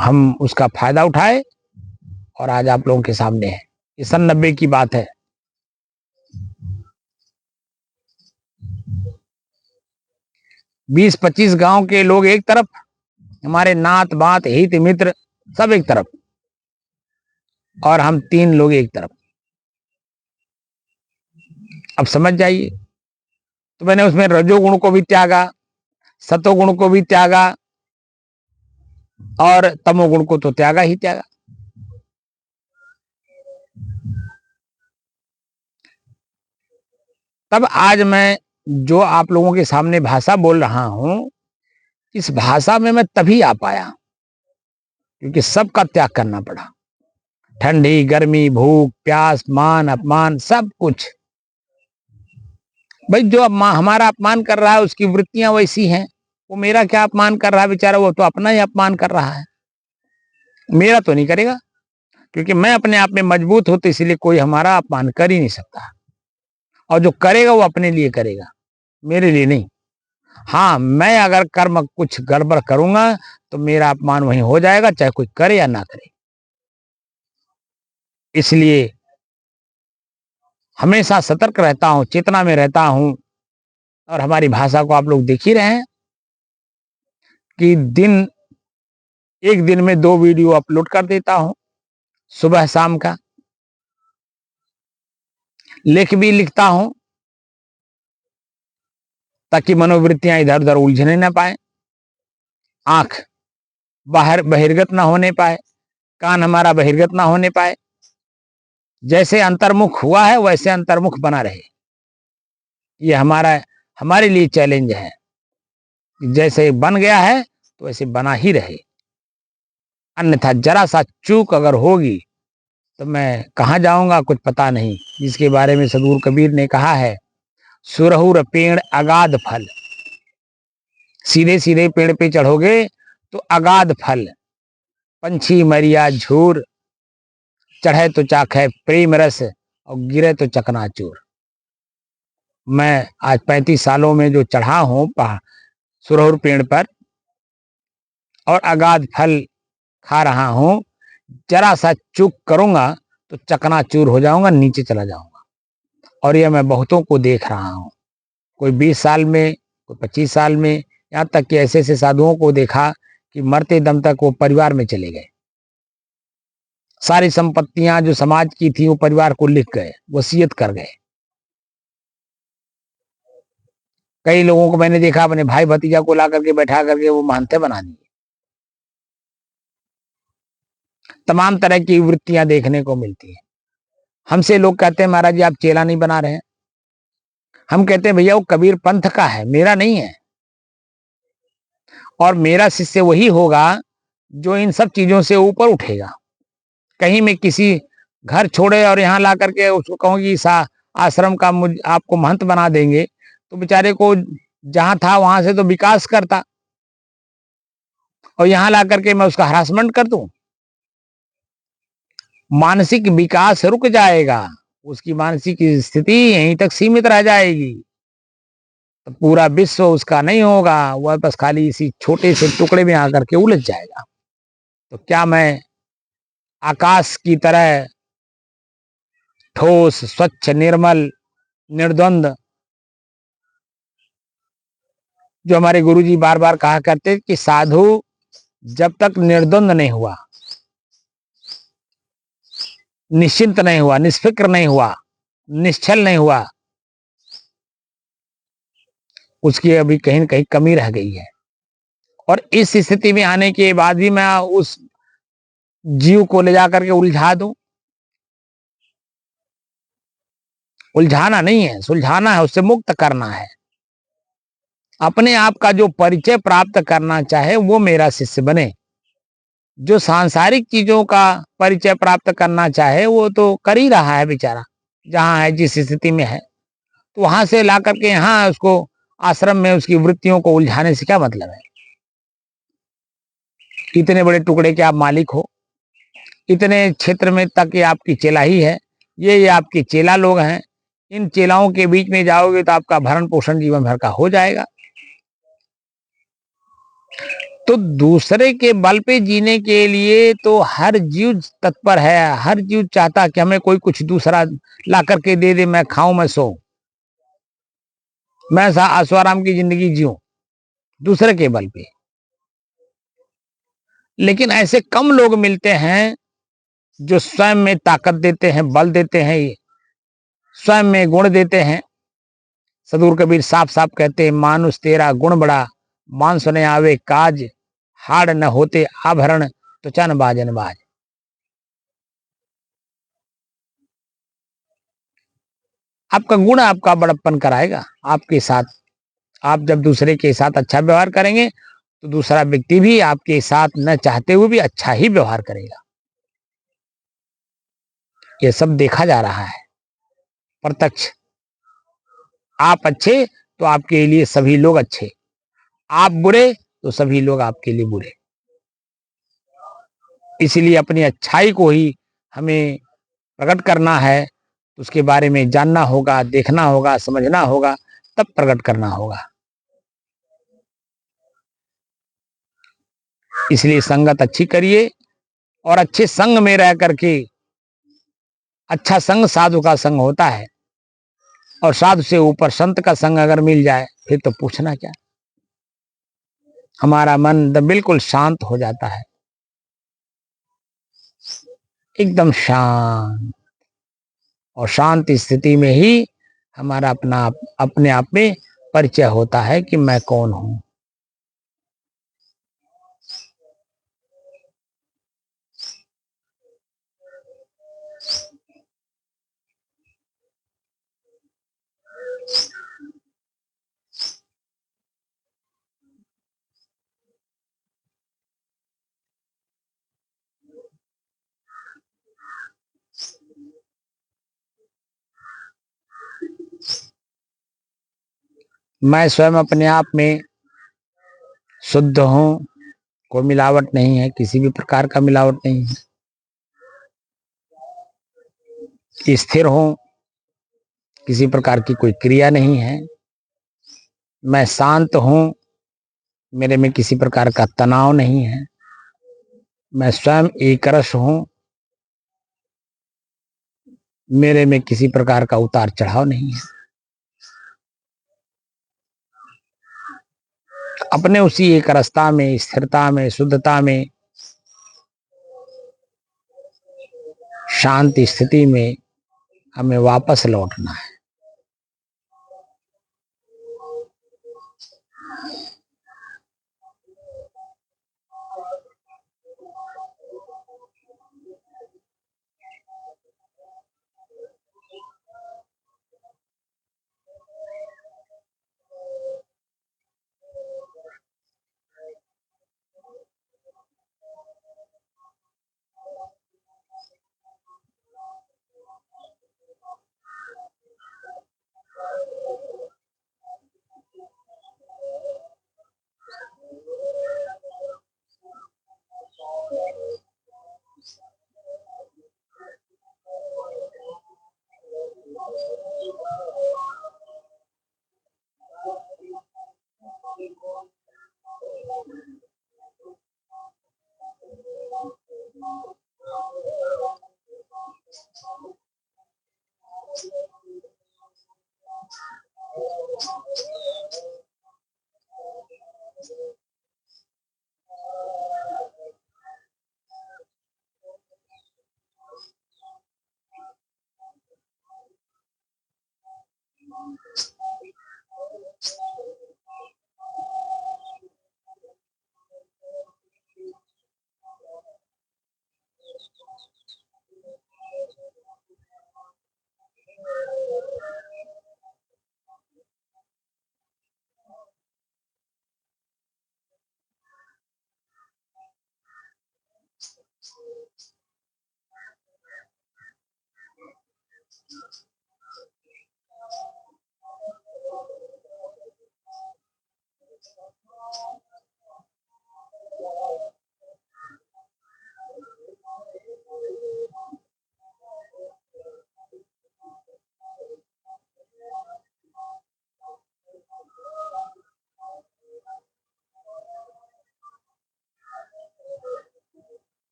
हम उसका फायदा उठाए और आज आप लोगों के सामने है। ये सन 90 की बात है। 20-25 गांव के लोग एक तरफ, हमारे नात बात हित मित्र सब एक तरफ, और हम 3 लोग एक तरफ। अब समझ जाइए। तो मैंने उसमें रजोगुण को भी त्यागा, सतोगुण को भी त्यागा, और तमोगुण को तो त्यागा ही त्यागा। तब आज मैं जो आप लोगों के सामने भाषा बोल रहा हूं, इस भाषा में मैं तभी आ पाया क्योंकि सबका त्याग करना पड़ा। ठंडी गर्मी, भूख प्यास, मान अपमान, सब कुछ। भाई जो हमारा अपमान कर रहा है उसकी वृत्तियां वैसी हैं, वो मेरा क्या अपमान कर रहा है बेचारा, वो तो अपना ही अपमान कर रहा है, मेरा तो नहीं करेगा। क्योंकि मैं अपने आप में मजबूत हूं, तो इसलिए कोई हमारा अपमान कर ही नहीं सकता। और जो करेगा वो अपने लिए करेगा, मेरे लिए नहीं। हाँ, मैं अगर कर्म कुछ गड़बड़ करूंगा तो मेरा अपमान वहीं हो जाएगा, चाहे कोई करे या ना करे। इसलिए हमेशा सतर्क रहता हूं, चेतना में रहता हूं। और हमारी भाषा को आप लोग देख ही रहे हैं कि एक दिन में 2 वीडियो अपलोड कर देता हूं, सुबह शाम का। लेख भी लिखता हूं ताकि मनोवृत्तियां इधर उधर उलझने ना पाए, आंख बाहर बहिर्गत ना होने पाए, कान हमारा बहिर्गत ना होने पाए। जैसे अंतर्मुख हुआ है वैसे अंतर्मुख बना रहे। ये हमारे लिए चैलेंज है। जैसे बन गया है तो वैसे बना ही रहे, अन्यथा जरा सा चूक अगर होगी तो मैं कहाँ जाऊंगा कुछ पता नहीं। जिसके बारे में सदगुरु कबीर ने कहा है, सुरहुर पेड़ अगाध फल। सीधे सीधे पेड़ पे चढ़ोगे तो अगाध फल, पंछी मरिया झूर, चढ़े तो चाखे प्रेम रस और गिरे तो चकनाचूर। मैं आज 35 सालों में जो चढ़ा हूं सुरहुर पेड़ पर और अगाध फल खा रहा हूं, जरा सा चूक करूंगा तो चकनाचूर हो जाऊंगा, नीचे चला जाऊंगा। और यह मैं बहुतों को देख रहा हूं, कोई 20 साल में, कोई 25 साल में, यहाँ तक कि ऐसे ऐसे साधुओं को देखा कि मरते दम तक वो परिवार में चले गए। सारी संपत्तियां जो समाज की थी वो परिवार को लिख गए, वसीयत कर गए। कई लोगों को मैंने देखा अपने भाई भतीजा को ला करके बैठा करके वो मानते बना दिए। तमाम तरह की वृत्तियां देखने को मिलती हैं। हमसे लोग कहते हैं महाराज जी आप चेला नहीं बना रहे हैं। हम कहते हैं भैया वो कबीर पंथ का है, मेरा नहीं है। और मेरा शिष्य वही होगा जो इन सब चीजों से ऊपर उठेगा। कहीं मैं किसी घर छोड़े और यहाँ ला करके उसको कहूँ कि इस आश्रम का आपको महंत बना देंगे, तो बेचारे को जहां था वहां से तो विकास करता, और यहाँ ला करके मैं उसका हरासमेंट कर दूं, मानसिक विकास रुक जाएगा, उसकी मानसिक स्थिति यहीं तक सीमित रह जाएगी। तो पूरा विश्व उसका नहीं होगा, वह बस खाली इसी छोटे से टुकड़े में आकर के उलझ जाएगा। तो क्या मैं आकाश की तरह ठोस, स्वच्छ, निर्मल, निर्द्वंद, जो हमारे गुरुजी बार बार कहा करते कि साधु जब तक निर्द्वंद नहीं हुआ, निश्चिंत नहीं हुआ, निष्फिक्र नहीं हुआ, निश्चल नहीं हुआ, उसकी अभी कहीं न कहीं कमी रह गई है। और इस स्थिति में आने के बाद भी मैं उस जीव को ले जाकर के उलझा दूं, उलझाना नहीं है, सुलझाना है, उससे मुक्त करना है। अपने आप का जो परिचय प्राप्त करना चाहे वो मेरा शिष्य बने। जो सांसारिक चीजों का परिचय प्राप्त करना चाहे वो तो कर ही रहा है बेचारा, जहां है, जिस स्थिति में है। तो वहां से ला करके यहाँ उसको आश्रम में उसकी वृत्तियों को उलझाने से क्या मतलब है। इतने बड़े टुकड़े के आप मालिक हो, इतने क्षेत्र में तक ये आपकी चेला ही है, ये आपके चेला लोग हैं। इन चेलाओं के बीच में जाओगे तो आपका भरण पोषण जीवन भर का हो जाएगा। तो दूसरे के बल पे जीने के लिए तो हर जीव तत्पर है, हर जीव चाहता कि हमें कोई कुछ दूसरा ला करके दे दे, मैं खाऊं, मैं सो, मैं ऐशोआराम की जिंदगी जीऊं दूसरे के बल पे। लेकिन ऐसे कम लोग मिलते हैं जो स्वयं में ताकत देते हैं, बल देते हैं, स्वयं में गुण देते हैं। सदगुरु कबीर साफ साफ कहते हैं, मानुष तेरा गुण बड़ा, मांस न आवे काज, हाड़ न होते आभरण, तो चन बाजन बाज। आपका गुण आपका बड़प्पन कराएगा आपके साथ। आप जब दूसरे के साथ अच्छा व्यवहार करेंगे तो दूसरा व्यक्ति भी आपके साथ न चाहते हुए भी अच्छा ही व्यवहार करेगा। ये सब देखा जा रहा है प्रत्यक्ष। आप अच्छे तो आपके लिए सभी लोग अच्छे, आप बुरे तो सभी लोग आपके लिए बुरे। इसलिए अपनी अच्छाई को ही हमें प्रकट करना है, उसके बारे में जानना होगा, देखना होगा, समझना होगा, तब प्रकट करना होगा। इसलिए संगत अच्छी करिए और अच्छे संग में रह करके, अच्छा संग साधु का संग होता है, और साधु से ऊपर संत का संग अगर मिल जाए फिर तो पूछना क्या। हमारा मन बिल्कुल शांत हो जाता है, एकदम शांत। और शांत स्थिति में ही हमारा अपने आप में परिचय होता है कि मैं कौन हूं। मैं स्वयं अपने आप में शुद्ध हूं, कोई मिलावट नहीं है, किसी भी प्रकार का मिलावट नहीं है। स्थिर हूं, किसी प्रकार की कोई क्रिया नहीं है। मैं शांत हूं, मेरे में किसी प्रकार का तनाव नहीं है। मैं स्वयं एक रस हूं, मेरे में किसी प्रकार का उतार चढ़ाव नहीं है। अपने उसी एक रसता में, स्थिरता में, शुद्धता में, शांति स्थिति में हमें वापस लौटना है।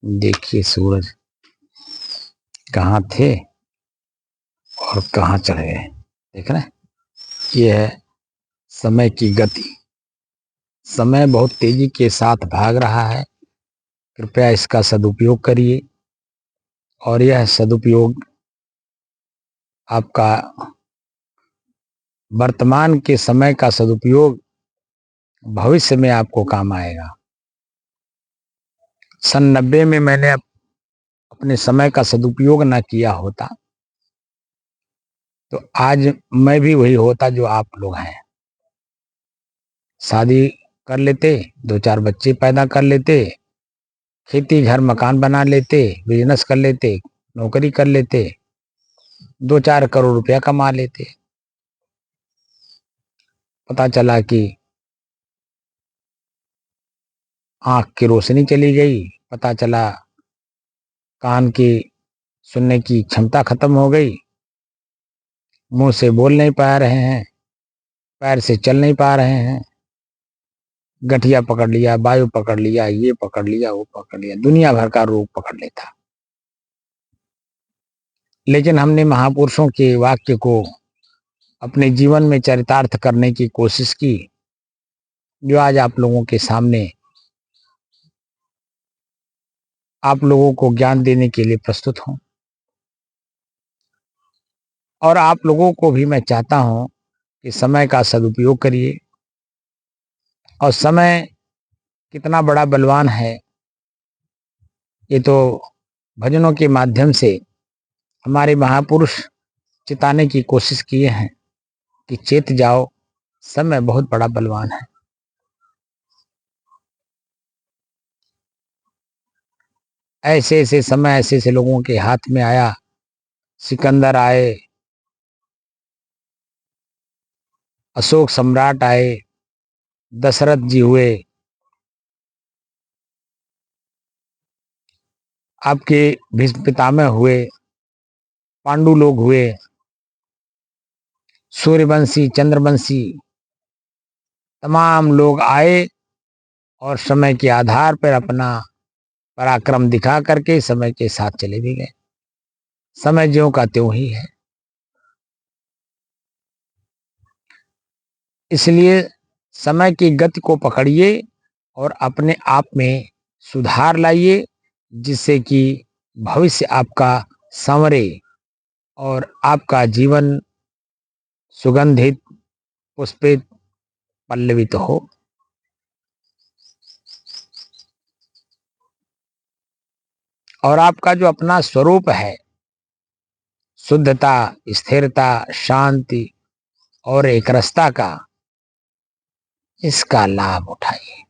देखिए सूरज कहाँ थे और कहाँ चले गए। देख रहे हैं, ये है समय की गति। समय बहुत तेजी के साथ भाग रहा है। कृपया इसका सदुपयोग करिए और यह सदुपयोग आपका वर्तमान के समय का सदुपयोग भविष्य में आपको काम आएगा। सन 90 में मैंने अपने समय का सदुपयोग ना किया होता तो आज मैं भी वही होता जो आप लोग हैं। शादी कर लेते, 2-4 बच्चे पैदा कर लेते, खेती घर मकान बना लेते, बिजनेस कर लेते, नौकरी कर लेते, 2-4 करोड़ रुपया कमा लेते। पता चला कि आंख की रोशनी चली गई, पता चला कान की सुनने की क्षमता खत्म हो गई, मुंह से बोल नहीं पा रहे हैं, पैर से चल नहीं पा रहे हैं, गठिया पकड़ लिया, वायु पकड़ लिया, ये पकड़ लिया, वो पकड़ लिया, दुनिया भर का रोग पकड़ लेता। लेकिन हमने महापुरुषों के वाक्य को अपने जीवन में चरितार्थ करने की कोशिश की, जो आज आप लोगों के सामने आप लोगों को ज्ञान देने के लिए प्रस्तुत हूं। और आप लोगों को भी मैं चाहता हूं कि समय का सदुपयोग करिए। और समय कितना बड़ा बलवान है, ये तो भजनों के माध्यम से हमारे महापुरुष चिताने की कोशिश किए हैं कि चेत जाओ, समय बहुत बड़ा बलवान है। ऐसे ऐसे समय ऐसे ऐसे लोगों के हाथ में आया। सिकंदर आए, अशोक सम्राट आए, दशरथ जी हुए, आपके भीष्म पितामह हुए, पांडु लोग हुए, सूर्यवंशी, चंद्रवंशी, तमाम लोग आए और समय के आधार पर अपना पराक्रम दिखा करके समय के साथ चले भी गए। समय ज्यों का त्यों ही है। इसलिए समय की गति को पकड़िए और अपने आप में सुधार लाइए, जिससे कि भविष्य आपका संवरे और आपका जीवन सुगंधित, पुष्पित, पल्लवित हो। और आपका जो अपना स्वरूप है, शुद्धता, स्थिरता, शांति और एक रसता का, इसका लाभ उठाइए।